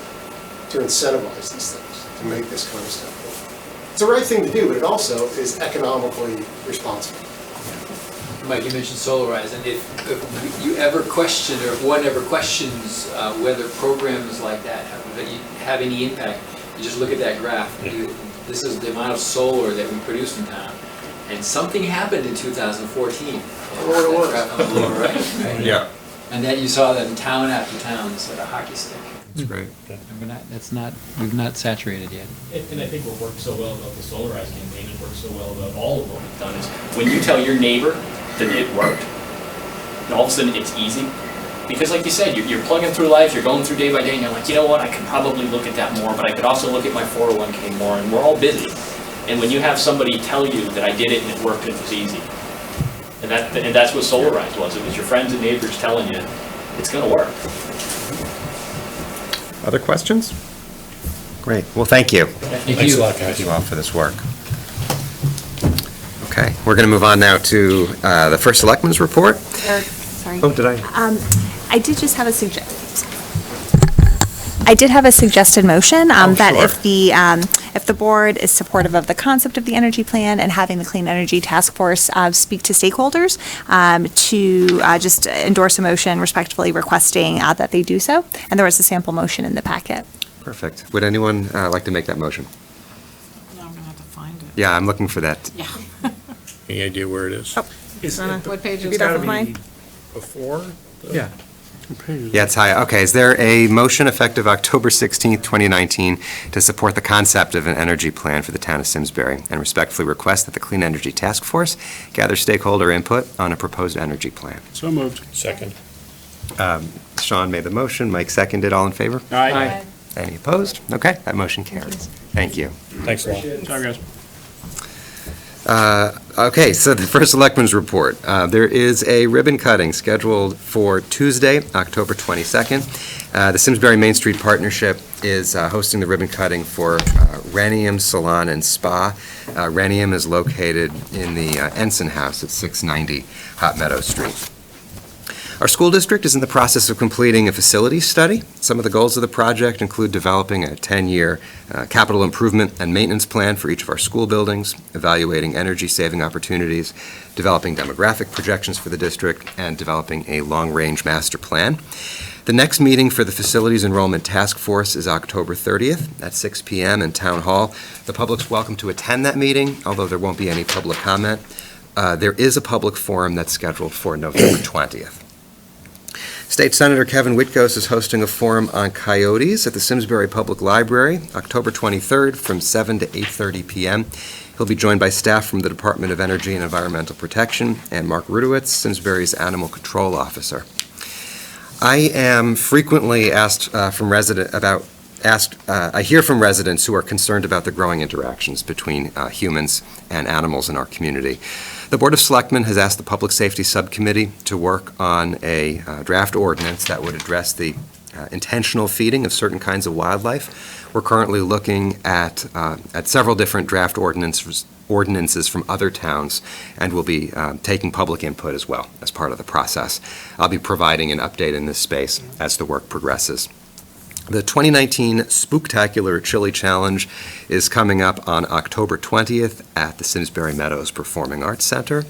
to incentivize these things, to make this kind of stuff work? It's the right thing to do, but it also is economically responsible. Mike, you mentioned Solarize, and if you ever question, or if one ever questions whether programs like that have any impact, you just look at that graph. This is the amount of solar that we produce in town. And something happened in 2014. That graph on the lower right. Yeah. And then you saw that in town after town, it's like a hockey stick. That's great. We've not saturated yet. And I think what worked so well about the Solarize campaign and worked so well about all of what we've done is when you tell your neighbor that it worked, and all of a sudden it's easy. Because like you said, you're plugging through life, you're going through day by day, and you're like, you know what, I could probably look at that more, but I could also look at my 401k more, and we're all busy. And when you have somebody tell you that I did it and it worked and it was easy, and that's what Solarize was. It was your friends and neighbors telling you it's going to work. Other questions? Great. Well, thank you. Thanks a lot, guys. Thank you all for this work. Okay, we're going to move on now to the first Selectmen's report. Sorry. Oh, did I? I did just have a suggested motion that if the board is supportive of the concept of the energy plan and having the Clean Energy Task Force speak to stakeholders, to just endorse a motion respectfully requesting that they do so. And there was a sample motion in the packet. Perfect. Would anyone like to make that motion? No, I'm gonna have to find it. Yeah, I'm looking for that. Yeah. Any idea where it is? What page is It's that? off of mine. Before? Yeah. Yeah, it's high. Okay, is there a motion effective October 16th, 2019, to support the concept of an energy plan for the town of Simsbury, and respectfully request that the Clean Energy Task Force gather stakeholder input on a proposed energy plan? So moved. Second. Sean made the motion, Mike seconded, all in favor? Aye. Any opposed? Okay, that motion carries. Thank you. Thanks a lot. Sorry, guys. Okay, so the first Selectmen's report. There is a ribbon cutting scheduled for Tuesday, October 22nd. The Simsbury Main Street Partnership is hosting the ribbon cutting for Renium Salon and Spa. Renium is located in the Ensign House at 690 Hot Meadow Street. Our school district is in the process of completing a facilities study. Some of the goals of the project include developing a 10-year capital improvement and maintenance plan for each of our school buildings, evaluating energy-saving opportunities, developing demographic projections for the district, and developing a long-range master plan. The next meeting for the Facilities Enrollment Task Force is October 30th at 6 p.m. in Town Hall. The public's welcome to attend that meeting, although there won't be any public comment. There is a public forum that's scheduled for November 20th. State Senator Kevin Whitgos is hosting a forum on coyotes at the Simsbury Public Library, October 23rd from 7 to 8:30 p.m. He'll be joined by staff from the Department of Energy and Environmental Protection and Mark Rudowitz, Simsbury's Animal Control Officer. I am frequently asked I hear from residents who are concerned about the growing interactions between humans and animals in our community. The Board of Selectmen has asked the Public Safety Subcommittee to work on a draft ordinance that would address the intentional feeding of certain kinds of wildlife. We're currently looking at several different draft ordinances from other towns, and we'll be taking public input as well as part of the process. I'll be providing an update in this space as the work progresses. The 2019 Spooktacular Chili Challenge is coming up on October 20th at the Simsbury Meadows Performing Arts Center.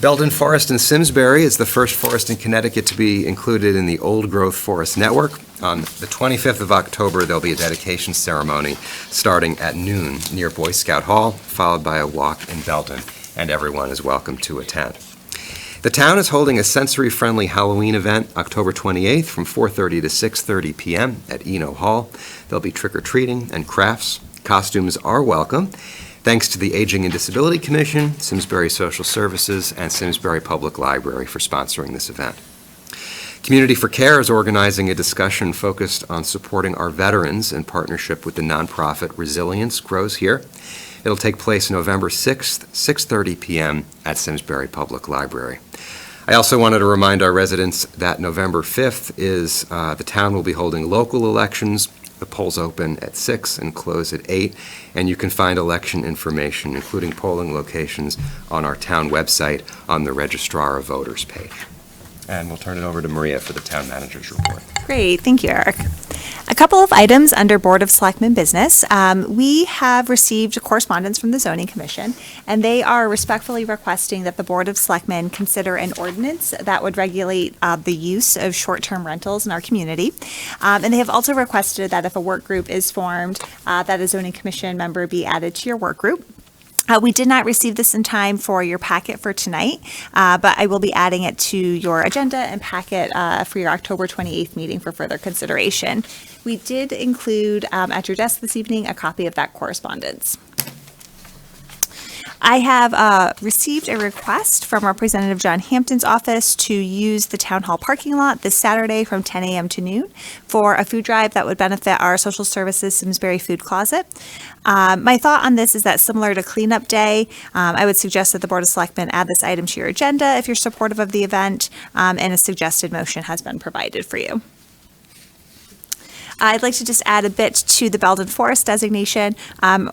Belden Forest in Simsbury is the first forest in Connecticut to be included in the Old Growth Forest Network. On the 25th of October, there'll be a dedication ceremony starting at noon near Boy Scout Hall, followed by a walk in Belden, and everyone is welcome to attend. The town is holding a sensory-friendly Halloween event October 28th from 4:30 to 6:30 p.m. at Eno Hall. There'll be trick-or-treating and crafts. Costumes are welcome. Thanks to the Aging and Disability Commission, Simsbury Social Services, and Simsbury Public Library for sponsoring this event. Community for Care is organizing a discussion focused on supporting our veterans in partnership with the nonprofit Resilience Grows Here. It'll take place November 6th, 6:30 p.m. at Simsbury Public Library. I also wanted to remind our residents that November 5th is the town will be holding local elections. The polls open at 6 and close at 8, and you can find election information, including polling locations, on our town website on the Registrar of Voters page. And we'll turn it over to Maria for the town manager's report. Great, thank you, Eric. A couple of items under Board of Selectmen business. We have received correspondence from the Zoning Commission, and they are respectfully requesting that the Board of Selectmen consider an ordinance that would regulate the use of short-term rentals in our community. And they have also requested that if a work group is formed, that a Zoning Commission member be added to your work group. We did not receive this in time for your packet for tonight, but I will be adding it to your agenda and packet for your October 28th meeting for further consideration. We did include at your desk this evening a copy of that correspondence. I have received a request from Representative John Hampton's office to use the Town Hall parking lot this Saturday from 10 a.m. to noon for a food drive that would benefit our Social Services Simsbury Food Closet. My thought on this is that similar to Cleanup Day, I would suggest that the Board of Selectmen add this item to your agenda if you're supportive of the event, and a suggested motion has been provided for you. I'd like to just add a bit to the Belden Forest designation.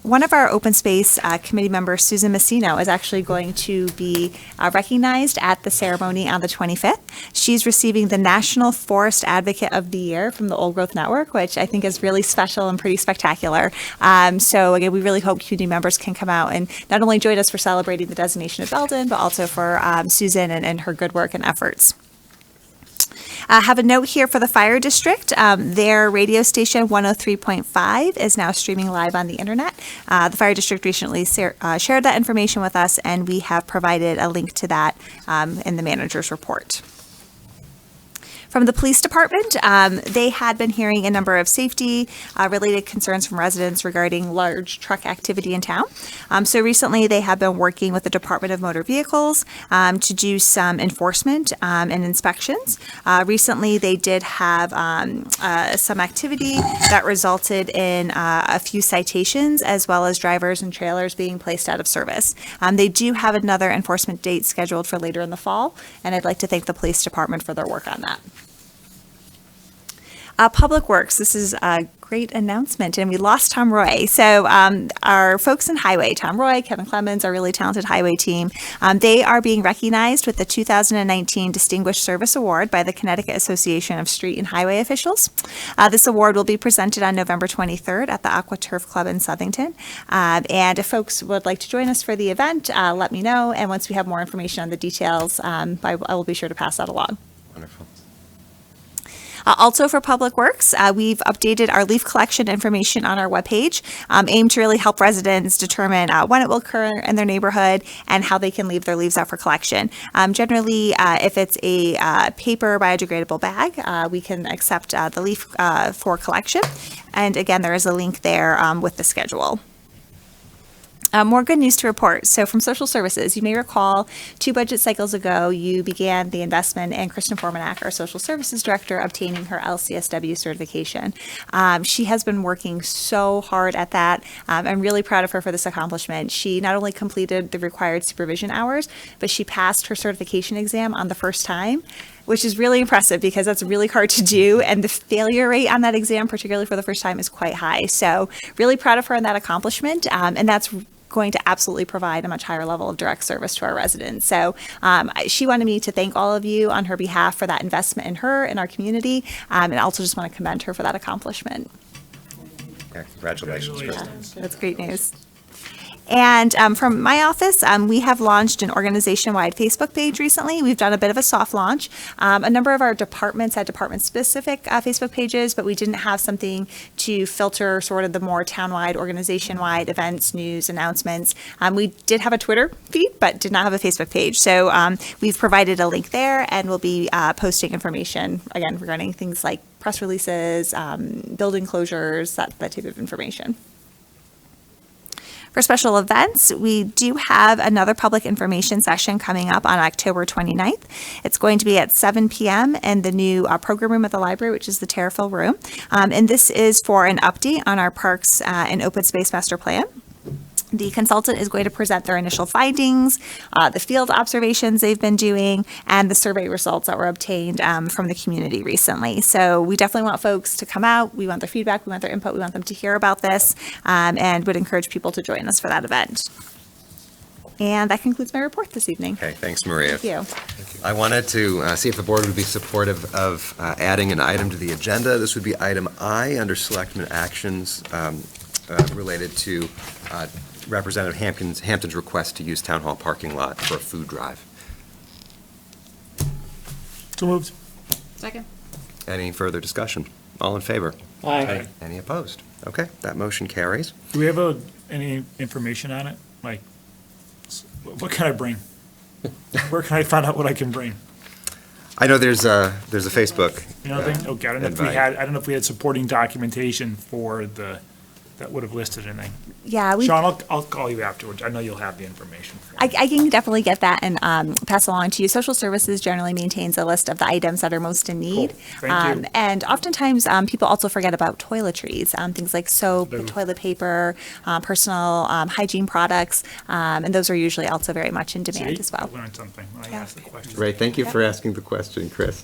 One of our open space committee members, Susan Messino, is actually going to be recognized at the ceremony on the 25th. She's receiving the National Forest Advocate of the Year from the Old Growth Network, which I think is really special and pretty spectacular. So again, we really hope community members can come out and not only join us for celebrating the designation of Belden, but also for Susan and her good work and efforts. I have a note here for the fire district. Their radio station 103.5 is now streaming live on the internet. The fire district recently shared that information with us, and we have provided a link to that in the manager's report. From the police department, they had been hearing a number of safety-related concerns from residents regarding large truck activity in town. So recently, they have been working with the Department of Motor Vehicles to do some enforcement and inspections. Recently, they did have some activity that resulted in a few citations, as well as drivers and trailers being placed out of service. They do have another enforcement date scheduled for later in the fall, and I'd like to thank the police department for their work on that. Public Works, this is a great announcement, and we lost Tom Roy. So our folks in Highway, Tom Roy, Kevin Clemens, our really talented Highway team, they are being recognized with the 2019 Distinguished Service Award by the Connecticut Association of Street and Highway Officials. This award will be presented on November 23rd at the Aqua Turf Club in Southington. And if folks would like to join us for the event, let me know. And once we have more information on the details, I will be sure to pass that along. Wonderful. Also for Public Works, we've updated our leaf collection information on our webpage, aimed to really help residents determine when it will occur in their neighborhood and how they can leave their leaves out for collection. Generally, if it's a paper biodegradable bag, we can accept the leaf for collection. And again, there is a link there with the schedule. More good news to report. So from Social Services, you may recall 2 budget cycles ago, you began the investment in Kristen Formanak, our Social Services Director, obtaining her LCSW certification. She has been working so hard at that. I'm really proud of her for this accomplishment. She not only completed the required supervision hours, but she passed her certification exam on the first time, which is really impressive because that's really hard to do. And the failure rate on that exam, particularly for the first time, is quite high. So really proud of her in that accomplishment. And that's going to absolutely provide a much higher level of direct service to our residents. So she wanted me to thank all of you on her behalf for that investment in her, in our community, and also just want to commend her for that accomplishment. Yeah, congratulations, Kristen. That's great news. And from my office, we have launched an organization-wide Facebook page recently. We've done a bit of a soft launch. A number of our departments had department-specific Facebook pages, but we didn't have something to filter sort of the more town-wide, organization-wide events, news, announcements. We did have a Twitter feed, but did not have a Facebook page. So we've provided a link there, and we'll be posting information, again, regarding things like press releases, building closures, that type of information. For special events, we do have another public information session coming up on October 29th. It's going to be at 7 p.m. in the new program room at the library, which is the Terrafill room. And this is for an update on our Parks and Open Space Master Plan. The consultant is going to present their initial findings, the field observations they've been doing, and the survey results that were obtained from the community recently. So we definitely want folks to come out. We want their feedback. We want their input. We want them to hear about this, and would encourage people to join us for that event. And that concludes my report this evening. Okay, thanks, Maria. Thank you. I wanted to see if the board would be supportive of adding an item to the agenda. This would be item I under Selectmen actions related to Representative Hampton's request to use Town Hall parking lot for a food drive. So moved. Second. Any further discussion? All in favor? Aye. Any opposed? Okay, that motion carries. Do we have any information on it? Like, what can I bring? Where can I find out what I can bring? I know there's a Facebook. You know, okay, I don't know if we invite. had, I don't know if we had supporting documentation for that would have listed anything. Yeah, we. Sean, I'll call you afterwards. I know you'll have the information. I can definitely get that and pass along to you. Social Services generally maintains a list of the items that are most in need. Cool. Thank you. And oftentimes, people also forget about toiletries, things like soap, toilet paper, personal hygiene products, and those are usually also very much in demand as well. I learned something when I asked the question. Great, thank you for asking the question, Chris.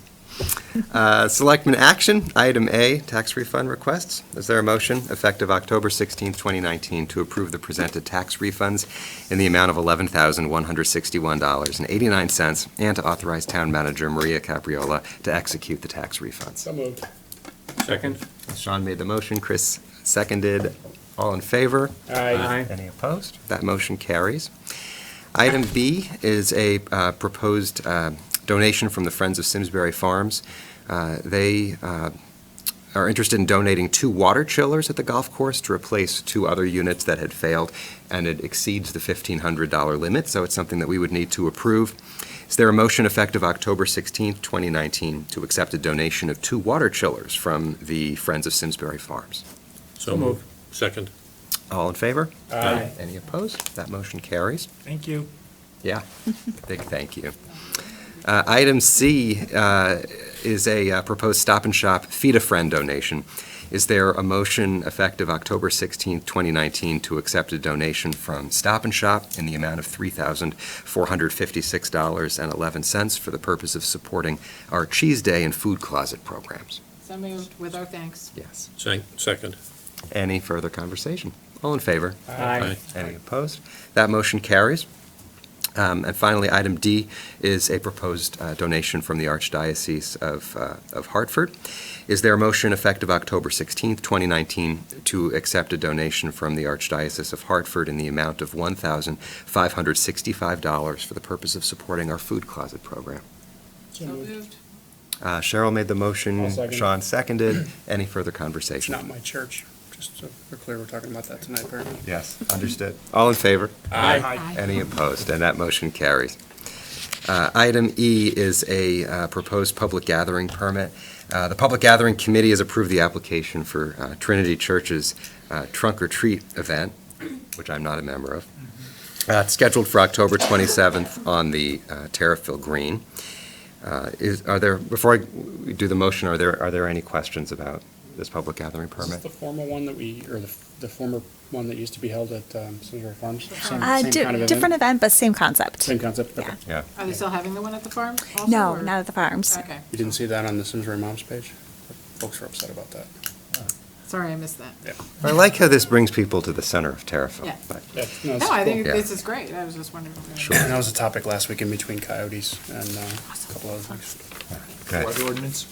Selectmen action, item A, tax refund requests. Is there a motion effective October 16th, 2019 to approve the presented tax refunds in the amount of $11,161.89 and to authorize Town Manager Maria Capriola to execute the tax refunds? So moved. Second? Sean made the motion, Chris seconded. All in favor? Aye. Any opposed? That motion carries. Item B is a proposed donation from the Friends of Simsbury Farms. They are interested in donating 2 water chillers at the golf course to replace 2 other units that had failed, and it exceeds the $1,500 limit, so it's something that we would need to approve. Is there a motion effective October 16th, 2019 to accept a donation of 2 water chillers from the Friends of Simsbury Farms? So moved. Second? All in favor? Aye. Any opposed? That motion carries. Thank you. Yeah, big thank you. Item C is a proposed Stop and Shop Feed a Friend donation. Is there a motion effective October 16th, 2019 to accept a donation from Stop and Shop in the amount of $3,456.11 for the purpose of supporting our Cheese Day and Food Closet programs? So moved with our thanks. Yes. Second. Any further conversation? All in favor? Aye. Any opposed? That motion carries. And finally, item D is a proposed donation from the Archdiocese of Hartford. Is there a motion effective October 16th, 2019, to accept a donation from the Archdiocese of Hartford in the amount of $1,565 for the purpose of supporting our food closet program? So moved. Cheryl made the motion. I'll second. Sean seconded. Any further It's conversation? not my church, just so we're clear, we're talking about that tonight, apparently. Yes, understood. All in favor? Aye. Any opposed? And that motion carries. Item E is a proposed public gathering permit. The Public Gathering Committee has approved the application for Trinity Church's Trunk or Treat event, which I'm not a member of. It's scheduled for October 27th on the Terriffill Green. Before I do the motion, are there any questions about this public gathering Is this permit? the former one that the former one that used to be held at Simsbury Farms? Same Different event, but same concept. Same concept? Okay. Yeah. Are they still having the one at the farm also? No, or- not at the farms. Okay. You didn't see that on the Simsbury Moms page? Folks were upset about that. Sorry, I missed that. I like how this brings people to the center of Terriffill. Yeah. but- Yeah, no, No, I think Yeah. this is great. I was just wondering. Sure. And that was a topic last week in between coyotes and a couple other things. Good. ordinance?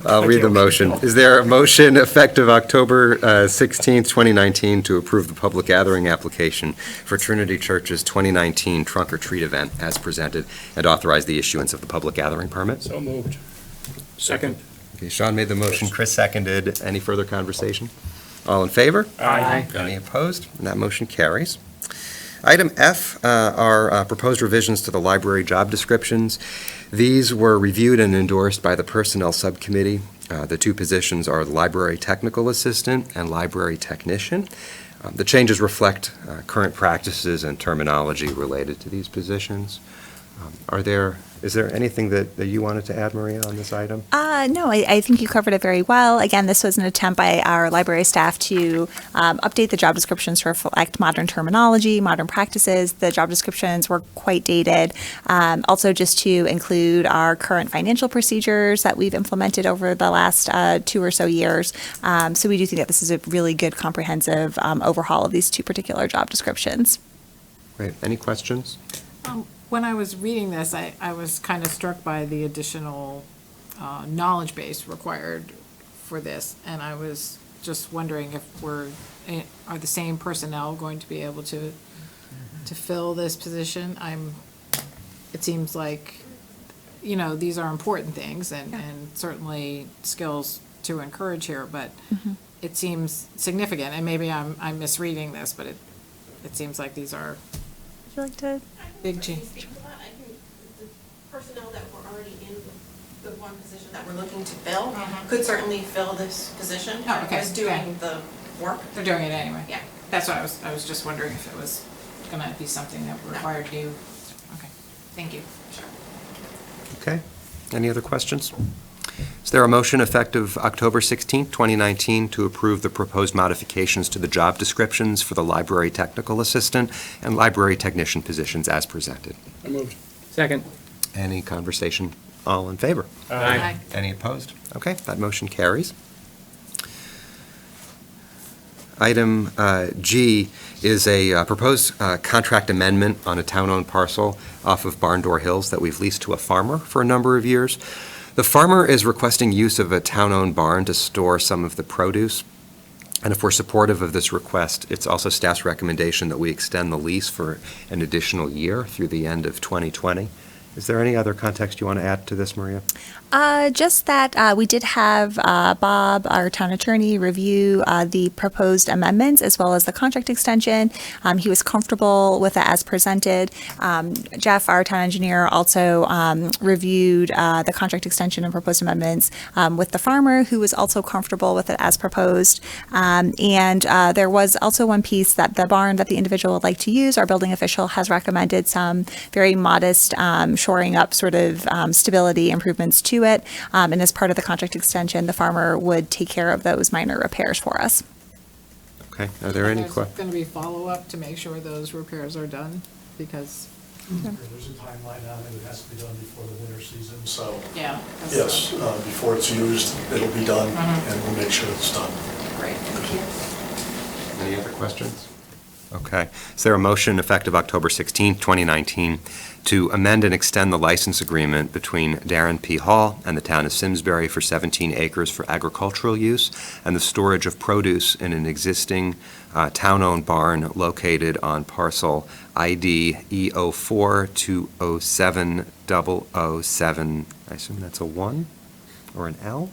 I'll read the motion. Is there a motion effective October 16th, 2019, to approve the public gathering application for Trinity Church's 2019 Trunk or Treat event as presented and authorize the issuance of the public gathering permit? So moved. Second. Okay, Sean made the motion, Chris seconded. Any further conversation? All in favor? Aye. Any opposed? And that motion carries. Item F are proposed revisions to the library job descriptions. These were reviewed and endorsed by the Personnel Subcommittee. The two positions are Library Technical Assistant and Library Technician. The changes reflect current practices and terminology related to these positions. Is there anything that you wanted to add, Maria, on this item? No, I think you covered it very well. Again, this was an attempt by our library staff to update the job descriptions to reflect modern terminology, modern practices. The job descriptions were quite dated. Also, just to include our current financial procedures that we've implemented over the last 2 or so years. So we do think that this is a really good comprehensive overhaul of these two particular job descriptions. Great. Any questions? When I was reading this, I was kind of struck by the additional knowledge base required for this, and I was just wondering if are the same personnel going to be able to fill this position? It seems like, these are important things and certainly skills to encourage here, but it seems significant, and maybe I'm misreading this, but it seems like these are Would you like to? big change. I think the personnel that were already in the one position that we're looking to fill could certainly fill this position. Oh, okay, Is doing the work. They're doing it anyway. Yeah. That's what I was just wondering if it was gonna be something that required new. Okay, thank you. Okay. Any other questions? Is there a motion effective October 16th, 2019, to approve the proposed modifications to the job descriptions for the library technical assistant and library technician positions as presented? So moved. Second. Any conversation? All in favor? Aye. Any opposed? Okay, that motion carries. Item G is a proposed contract amendment on a town-owned parcel off of Barn Door Hills that we've leased to a farmer for a number of years. The farmer is requesting use of a town-owned barn to store some of the produce. And if we're supportive of this request, it's also staff's recommendation that we extend the lease for an additional year through the end of 2020. Is there any other context you want to add to this, Maria? Just that we did have Bob, our town attorney, review the proposed amendments as well as the contract extension. He was comfortable with it as presented. Jeff, our town engineer, also reviewed the contract extension and proposed amendments with the farmer, who was also comfortable with it as proposed. And there was also one piece that the barn that the individual would like to use, our building official has recommended some very modest shoring up sort of stability improvements to it. And as part of the contract extension, the farmer would take care of those minor repairs for us. Okay, are there any There's questions? going to be follow-up to make sure those repairs are done, because There's a timeline on it, it has to be done before the winter season, so. Yeah. Yes, before it's used, it'll be done, and we'll make sure it's done. Great, thank you. Any other questions? Okay. Is there a motion effective October 16, 2019, to amend and extend the license agreement between Darren P. Hall and the town of Simsbury for 17 acres for agricultural use and the storage of produce in an existing town-owned barn located on parcel ID E04207007, I assume that's a 1 or an L?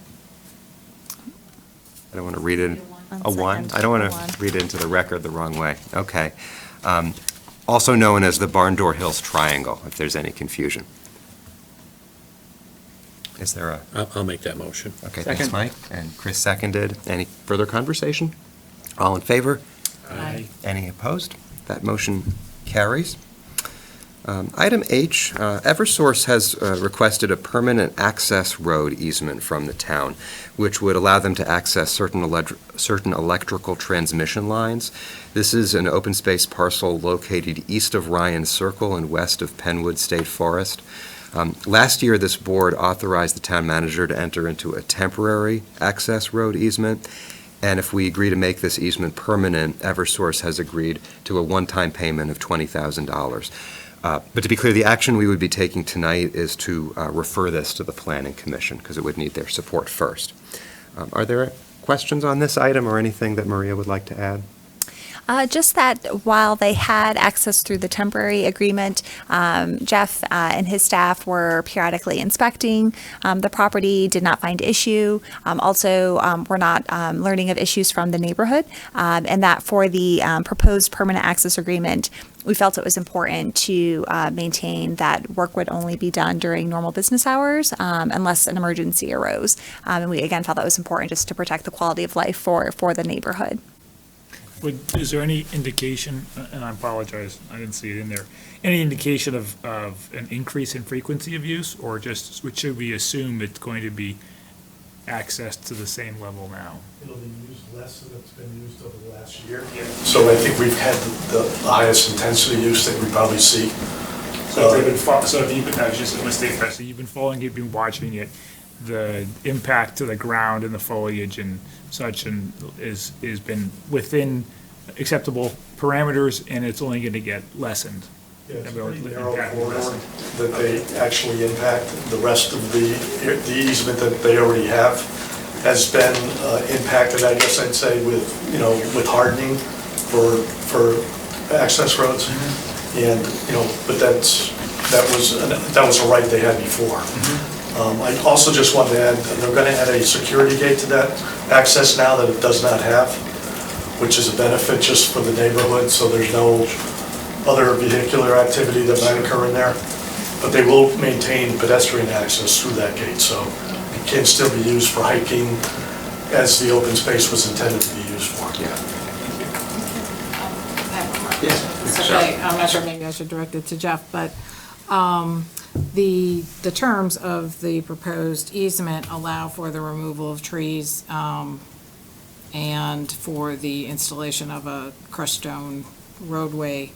I don't want to read it. A 1? I don't want to read it into the record the wrong way. Okay. Also known as the Barn Door Hills Triangle, if there's any confusion. Is there a? I'll make that motion. Okay, thanks, Second. Mike. And Chris seconded. Any further conversation? All in favor? Aye. Any opposed? That motion carries. Item H, Eversource has requested a permanent access road easement from the town, which would allow them to access certain electrical transmission lines. This is an open space parcel located east of Ryan Circle and west of Penwood State Forest. Last year, this board authorized the town manager to enter into a temporary access road easement. And if we agree to make this easement permanent, Eversource has agreed to a one-time payment of $20,000. But to be clear, the action we would be taking tonight is to refer this to the Planning Commission, because it would need their support first. Are there questions on this item or anything that Maria would like to add? Just that while they had access through the temporary agreement, Jeff and his staff were periodically inspecting the property, did not find issue. Also, we're not learning of issues from the neighborhood, and that for the proposed permanent access agreement, we felt it was important to maintain that work would only be done during normal business hours unless an emergency arose. And we, again, felt that was important just to protect the quality of life for the neighborhood. Is there any indication, and I apologize, I didn't see it in there, any indication of an increase in frequency of use, or just, should we assume it's going to be accessed to the same level now? It'll be used less than it's been used over the last year. So I think we've had the highest intensity use that we probably see. So if you've been, I was just, let's take that, so you've been following, you've been watching it, the impact to the ground and the foliage and such, and is been within acceptable parameters, and it's only going to get lessened. Yeah, it's a pretty narrow corridor that they actually impact. The rest of the easement that they already have has been impacted, I guess I'd say, with, with hardening for access roads. And, but that was a right they had before. I also just wanted to add, they're going to add a security gate to that access now that it does not have, which is a benefit just for the neighborhood, so there's no other vehicular activity that might occur in there. But they will maintain pedestrian access through that gate, so it can still be used for hiking as the open space was intended to be used for. I have one more. Yes. Okay, I'm not sure, maybe I should direct it to Jeff, but the terms of the proposed easement allow for the removal of trees and for the installation of a crushed stone roadway.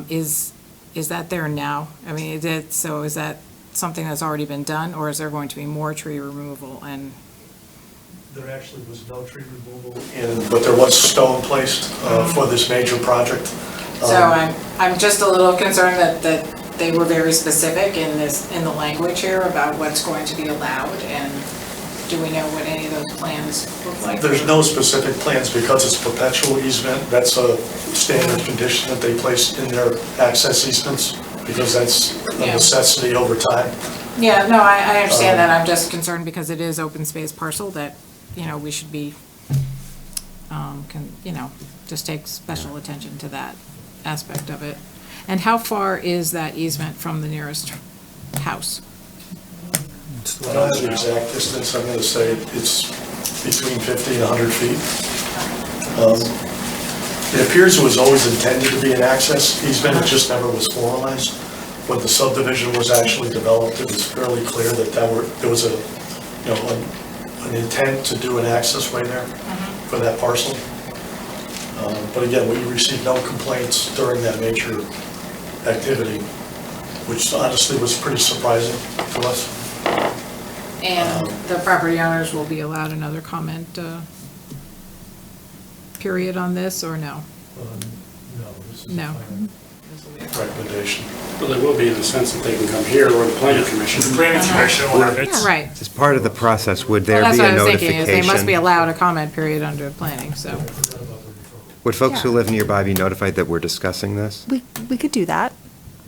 Is that there now? I mean, so is that something that's already been done, or is there going to be more tree removal? And There actually was no tree removal, but there was stone placed for this major project. so I'm just a little concerned that they were very specific in the language here about what's going to be allowed, and do we know what any of those plans look like? There's no specific plans because it's perpetual easement. That's a standard condition that they place in their access easements because that's a necessity over time. Yeah, no, I understand that. I'm just concerned because it is open space parcel that, we should be, just take special attention to that aspect of it. And how far is that easement from the nearest house? I don't have the exact distance. I'm going to say it's between 50 and 100 feet. It appears it was always intended to be an access easement, it just never was formalized. When the subdivision was actually developed, it was fairly clear that there was an intent to do an access way there for that parcel. But again, we received no complaints during that major activity which honestly was pretty surprising to us. And the property owners will be allowed another comment period on this, or no? No, this is No. a final recommendation. Well, there will be in the sense that they can come here or the planning commission. The planning commission will have its. Right. As part of the process, would Well, there that's be what a I was thinking, is they must be notification? allowed a comment period under planning, so. Would folks who Yeah. live nearby be notified that we're discussing this? We could do that.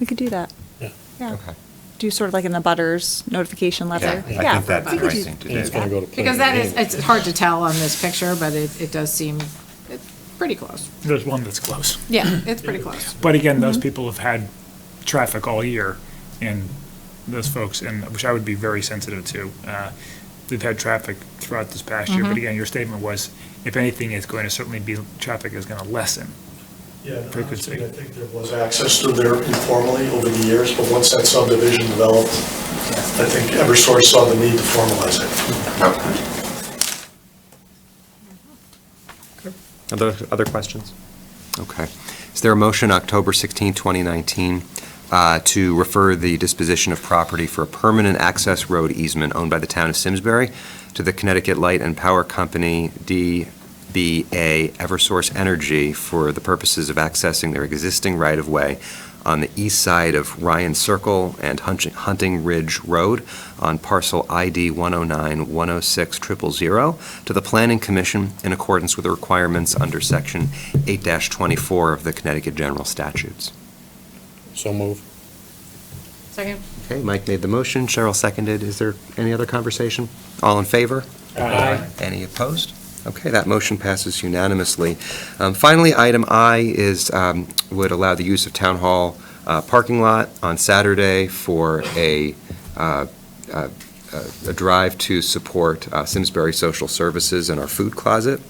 We could do that. Yeah. Yeah. Okay. Do sort of like an abutters notification letter. I think that's we the could right do- thing to And it's do. going to go to planning. Because that is, anyway. it's hard to tell on this picture, but it does seem, it's pretty close. There's one that's close. Yeah, it's pretty close. But again, those people have had traffic all year, and those folks, and which I would be very sensitive to. They've had traffic throughout this past year, but again, your statement was, if anything, it's going to certainly be, traffic is going to lessen. Yeah, Frequency. honestly, I think there was access through there informally over the years, but once that subdivision developed, I think Eversource saw the need to formalize it. Other questions? Okay. Is there a motion, October 16, 2019, to refer the disposition of property for a permanent access road easement owned by the town of Simsbury to the Connecticut Light and Power Company, DBA Eversource Energy, for the purposes of accessing their existing right-of-way on the east side of Ryan Circle and Hunting Ridge Road on parcel ID 109-106-000 to the Planning Commission in accordance with the requirements under Section 8-24 of the Connecticut General Statutes. So move. Second? Okay, Mike made the motion, Cheryl seconded. Is there any other conversation? All in favor? Aye. Any opposed? Okay, that motion passes unanimously. Finally, item I is, would allow the use of Town Hall parking lot on Saturday for a drive to support Simsbury Social Services and our food closet.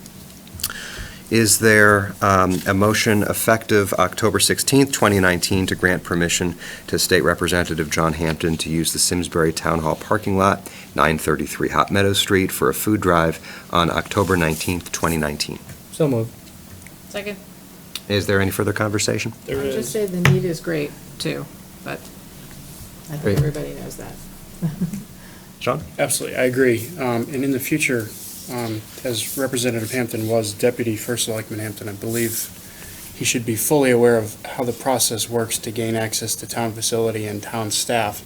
Is there a motion effective October 16th, 2019, to grant permission to State Representative John Hampton to use the Simsbury Town Hall parking lot, 933 Hot Meadow Street, for a food drive on October 19th, 2019? So moved. Second? Is there any further conversation? There I'll just is. say the need is great, too, but I Great. think everybody knows that. Sean? Absolutely, I agree. And in the future, as Representative Hampton was Deputy First Selectman Hampton, I believe he should be fully aware of how the process works to gain access to town facility and town staff.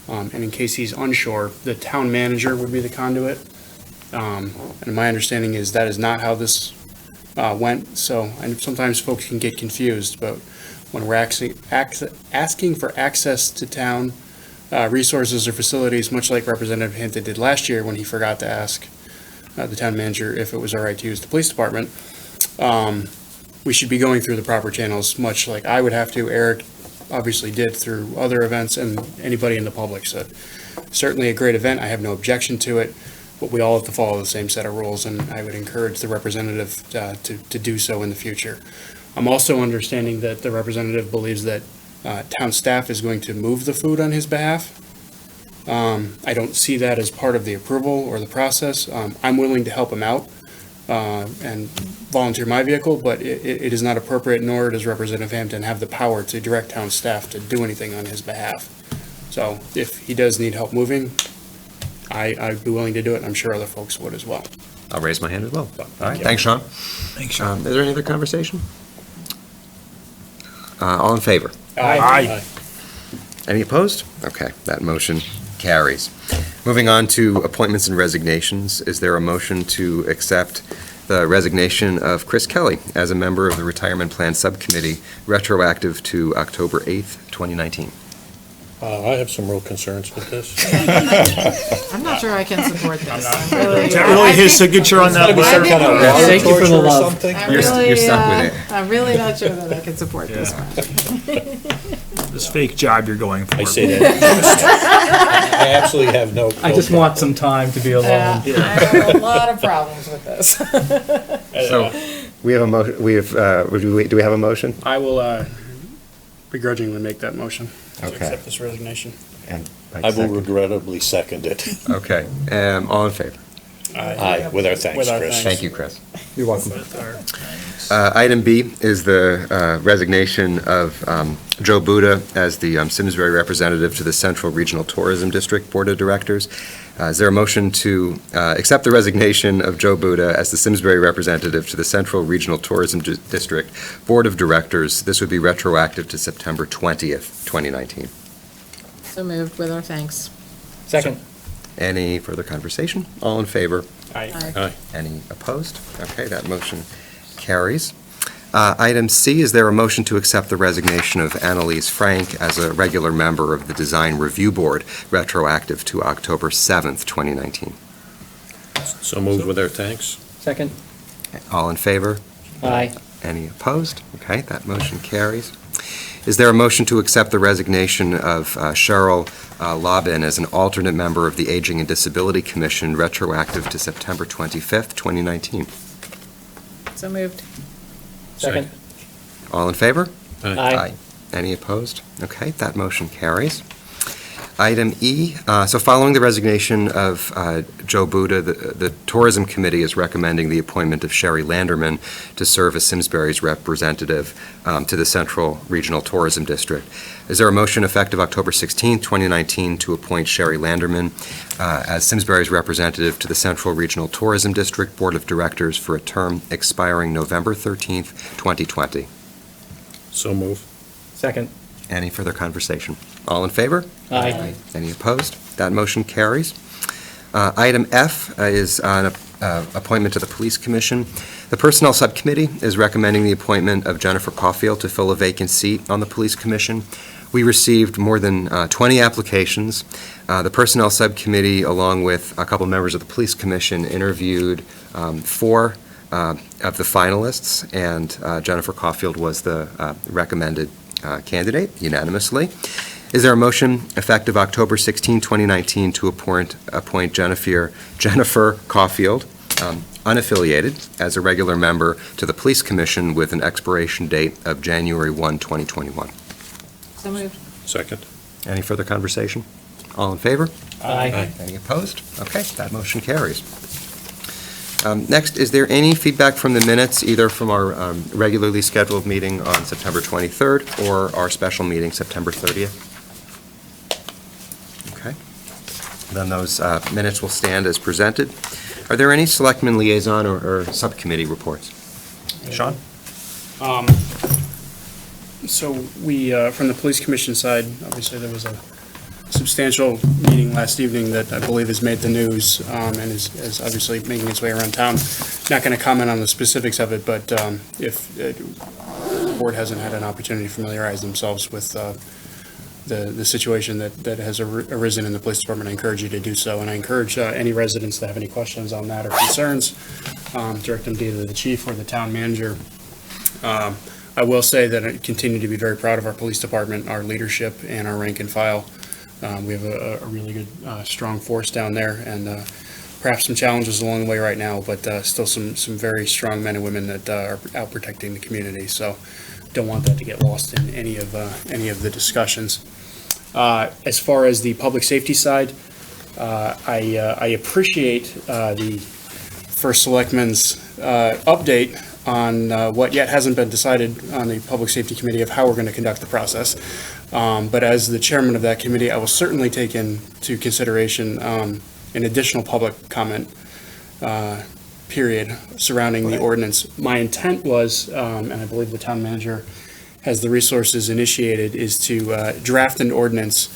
And in case he's unsure, the town manager would be the conduit. And my understanding is that is not how this went, so and sometimes folks can get confused, but when we're asking for access to town resources or facilities, much like Representative Hampton did last year when he forgot to ask the town manager if it was all right to use the police department, we should be going through the proper channels, much like I would have to. Eric obviously did through other events, and anybody in the public. So certainly a great event. I have no objection to it, but we all have to follow the same set of rules, and I would encourage the representative to do so in the future. I'm also understanding that the representative believes that town staff is going to move the food on his behalf. I don't see that as part of the approval or the process. I'm willing to help him out and volunteer my vehicle, but it is not appropriate, nor does Representative Hampton have the power to direct town staff to do anything on his behalf. So if he does need help moving, I'd be willing to do it, and I'm sure other folks would as well. I'll raise my hand as well. All right, you. thanks, Sean. Thanks, Sean. Is there any other conversation? All in favor? Aye. Any opposed? Okay, that motion carries. Moving on to appointments and resignations, is there a motion to accept the resignation of Chris Kelly as a member of the Retirement Plan Subcommittee, retroactive to October 8th, 2019? I have some real concerns with this. I'm not sure I can support this. Is that really his signature on that letter? Thank you for the love. You're stuck with it. I'm really not sure that I can support this one. This fake job you're going for. I say that. I absolutely have no. I just want some time to be alone. I have a lot of problems with this. So, we have a motion, do we have a motion? I will begrudgingly make that motion to Okay. accept this resignation. And I will regrettably second it. Okay, all in favor? Aye, with our thanks, With our Chris. thanks. Thank you, Chris. You're welcome. Item B is the resignation of Joe Buda as the Simsbury representative to the Central Regional Tourism District Board of Directors. Is there a motion to accept the resignation of Joe Buda as the Simsbury representative to the Central Regional Tourism District Board of Directors? This would be retroactive to September 20th, 2019. So moved with our thanks. Second. Any further conversation? All in favor? Aye. Aye. Any opposed? Okay, that motion carries. Item C, is there a motion to accept the resignation of Annalise Frank as a regular member of the Design Review Board, retroactive to October 7th, 2019? So moved with our thanks. Second. All in favor? Aye. Any opposed? Okay, that motion carries. Is there a motion to accept the resignation of Cheryl Lobin as an alternate member of the Aging and Disability Commission, retroactive to September 25th, 2019? So moved. Second. All in favor? Aye. Any opposed? Okay, that motion carries. Item E, so following the resignation of Joe Buda, the Tourism Committee is recommending the appointment of Sherry Landerman to serve as Simsbury's representative to the Central Regional Tourism District. Is there a motion effective October 16, 2019, to appoint Sherry Landerman as Simsbury's representative to the Central Regional Tourism District Board of Directors for a term expiring November 13th, 2020? So moved. Second. Any further conversation? All in favor? Aye. Any opposed? That motion carries. Item F is an appointment to the Police Commission. The Personnel Subcommittee is recommending the appointment of Jennifer Caulfield to fill a vacant seat on the Police Commission. We received more than 20 applications. The Personnel Subcommittee, along with a couple members of the Police Commission, interviewed 4 of the finalists, and Jennifer Caulfield was the recommended candidate unanimously. Is there a motion effective October 16, 2019, to appoint Jennifer Caulfield, unaffiliated, as a regular member to the Police Commission with an expiration date of January 1, 2021? So moved. Second. Any further conversation? All in favor? Aye. Any opposed? Okay, that motion carries. Next, is there any feedback from the minutes, either from our regularly scheduled meeting on September 23rd or our special meeting September 30th? Okay. Then those minutes will stand as presented. Are there any Selectmen liaison or subcommittee reports? Sean? So we, from the Police Commission side, obviously there was a substantial meeting last evening that I believe has made the news and is obviously making its way around town. Not going to comment on the specifics of it, but if the board hasn't had an opportunity to familiarize themselves with the situation that has arisen in the police department, I encourage you to do so. And I encourage any residents that have any questions on that or concerns, direct them to either the chief or the town manager. I will say that I continue to be very proud of our police department, our leadership, and our rank and file. We have a really good, strong force down there, and perhaps some challenges along the way right now, but still some very strong men and women that are out protecting the community. So don't want that to get lost in any of the discussions. As far as the public safety side, I appreciate the First Selectmen's update on what yet hasn't been decided on the Public Safety Committee of how we're going to conduct the process. But as the chairman of that committee, I will certainly take into consideration an additional public comment period surrounding the ordinance. My intent was, and I believe the town manager has the resources initiated, is to draft an ordinance,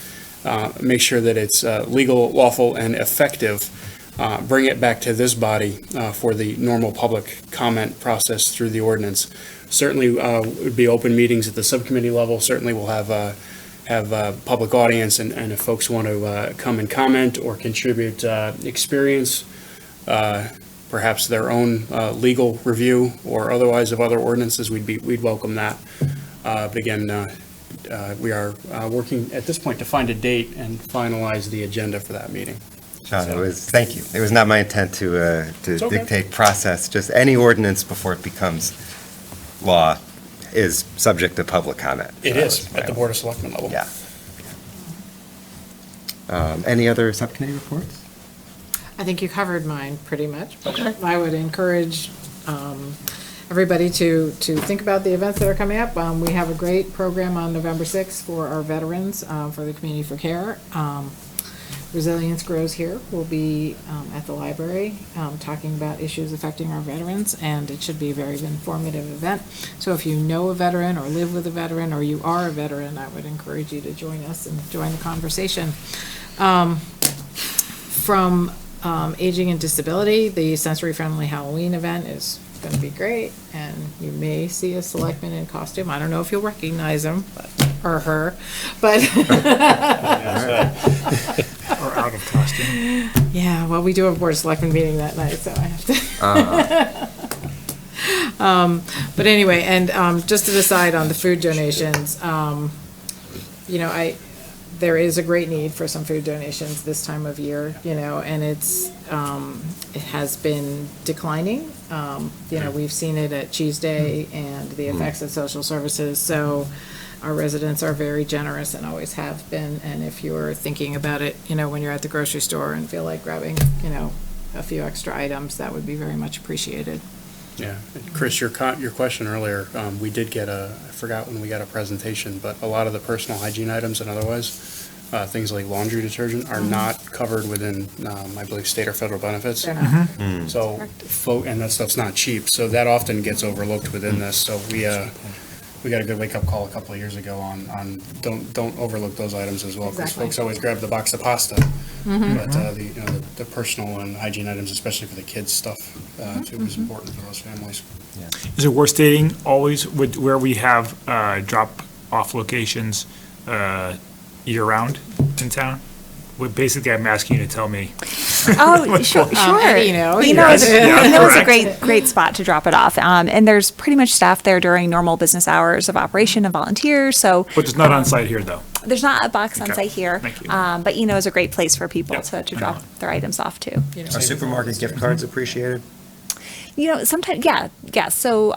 make sure that it's legal, lawful, and effective, bring it back to this body for the normal public comment process through the ordinance. Certainly would be open meetings at the subcommittee level. Certainly we'll have public audience, and if folks want to come and comment or contribute experience, perhaps their own legal review or otherwise of other ordinances, we'd welcome that. But again, we are working at this point to find a date and finalize the agenda for that meeting. Sean, thank you. It was not my intent to okay. dictate process. Just any ordinance before it becomes law is subject to public comment. It is, at the Board of Selectmen level. Yeah. Any other subcommittee reports? I think you covered mine pretty much. I would encourage everybody to think about the events that are coming up. We have a great program on November 6th for our veterans, for the Community for Care. Resilience Grows Here will be at the library, talking about issues affecting our veterans, and it should be a very informative event. So if you know a veteran or live with a veteran or you are a veteran, I would encourage you to join us and join the conversation. From Aging and Disability, the Sensory Friendly Halloween event is going to be great, and you may see a selectman in costume. I don't know if you'll recognize him or her, but Or out of costume. yeah, well, we do have a Board of Selectmen meeting that night, so I have to. But anyway, and just to decide on the food donations, you know, there is a great need for some food donations this time of year, you know, and it has been declining. You know, we've seen it at Cheese Day and the effects of social services, so our residents are very generous and always have been, and if you're thinking about it, you know, when you're at the grocery store and feel like grabbing, you know, a few extra items, that would be very much appreciated. Yeah, Chris, your question earlier, we did get I forgot when we got a presentation, but a lot of the personal hygiene items and otherwise, things like laundry detergent are not covered within, I believe, state or federal benefits. They're not. So, and that stuff's not cheap, so that often gets overlooked within this, so we got a good wake-up call a couple of years ago on don't overlook those items as well, because Exactly. folks always grab the box of pasta. But the personal and hygiene items, especially for the kids' stuff, too, is important for those families. Is it worth stating always where we have drop-off locations year-round in town? Basically, I'm asking you to tell me. Oh, sure. Eddie knows. Eno is a correct. great spot to drop it off. And there's pretty much staff there during normal business hours of operation and volunteers, so. But it's not on site here, though. There's not a box on Okay. site here. Thank you. But Eno is a great place for people Yep. to drop their items off to. You know, Are supermarket gift cards appreciated? You know, sometimes, yeah. So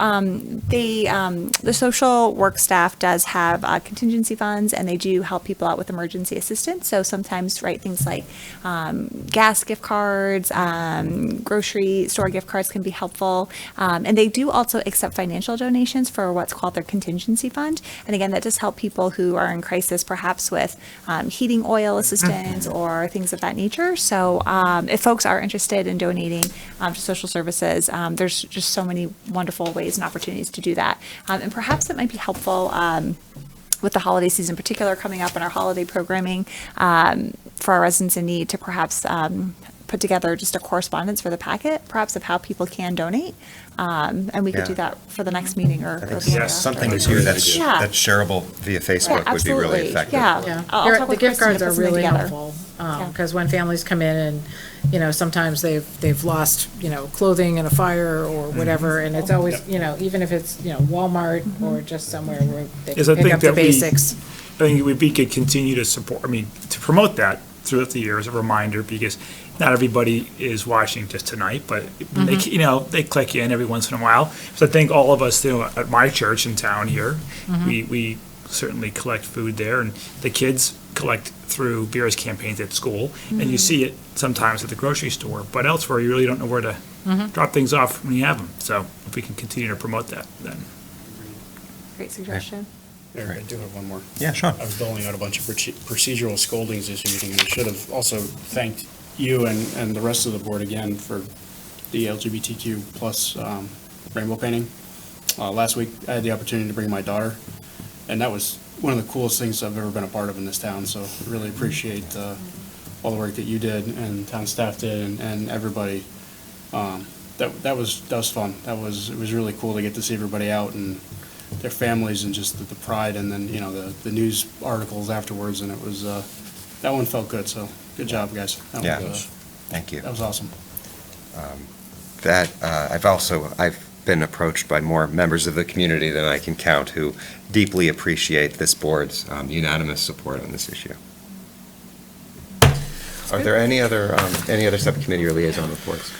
the social work staff does have contingency funds, and they do help people out with emergency assistance. So sometimes, right, things like gas gift cards, grocery store gift cards can be helpful. And they do also accept financial donations for what's called their contingency fund. And again, that does help people who are in crisis, perhaps with heating oil assistance or things of that nature. So if folks are interested in donating to social services, there's just so many wonderful ways and opportunities to do that. And perhaps it might be helpful with the holiday season in particular coming up in our holiday programming for our residents in need to perhaps put together just a correspondence for the packet, perhaps of how people can donate. And we could do that for the next meeting or. I think the year yes, something to do that's shareable via Facebook would be really absolutely. effective. Yeah, I'll talk the with gift Kristen cards to are put something really together. helpful, because when families come in and, you know, sometimes they've lost, you know, clothing in a fire or whatever, and it's always, you know, even if it's, you know, Walmart or just somewhere where they Yes, can I pick think up the that basics. I think we could continue to support, to promote that throughout the year as a reminder, because not everybody is watching just tonight, but they, you know, they click in every once in a while. So I think all of us, you know, at my church in town here, we certainly collect food there, and the kids collect through Beers campaigns at school, and you see it sometimes at the grocery store, but elsewhere you really don't know where to drop things off when you have them. So if we can continue to promote that, then. Great suggestion. Eric, I do have one more. Yeah, sure. I was doling out a bunch of procedural scoldings this meeting, and I should have also thanked you and the rest of the board again for the LGBTQ plus rainbow painting. Last week, I had the opportunity to bring my daughter, and that was one of the coolest things I've ever been a part of in this town, so I really appreciate all the work that you did and town staff did and everybody. That was fun. It was really cool to get to see everybody out and their families and just the pride, and then, you know, the news articles afterwards, and it was, that one felt good, so good job, guys. Yeah, thank you. That was awesome. I've been approached by more members of the community than I can count who deeply appreciate this board's unanimous support on this issue. Are there any other subcommittee or liaison reports?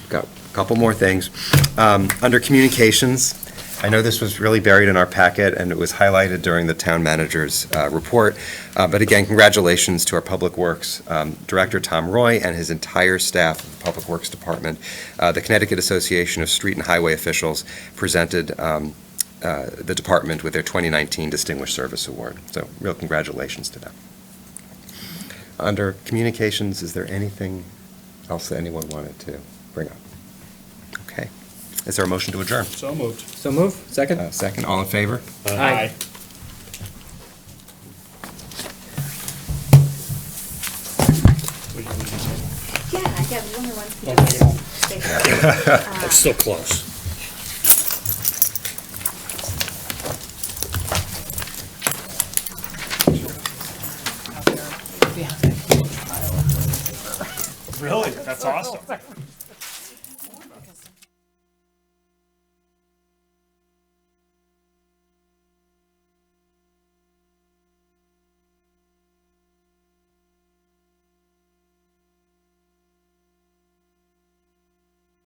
Got a couple more things. Under communications, I know this was really buried in our packet, and it was highlighted during the town manager's report. But again, congratulations to our Public Works Director, Tom Roy, and his entire staff of the Public Works Department. The Connecticut Association of Street and Highway Officials presented the department with their 2019 Distinguished Service Award. So real congratulations to them. Under communications, is there anything else that anyone wanted to bring up? Okay. Is there a motion to adjourn? So moved. So move, second? Second, all in favor? Aye. Yeah, one more one. I'm still close. Really? That's awesome.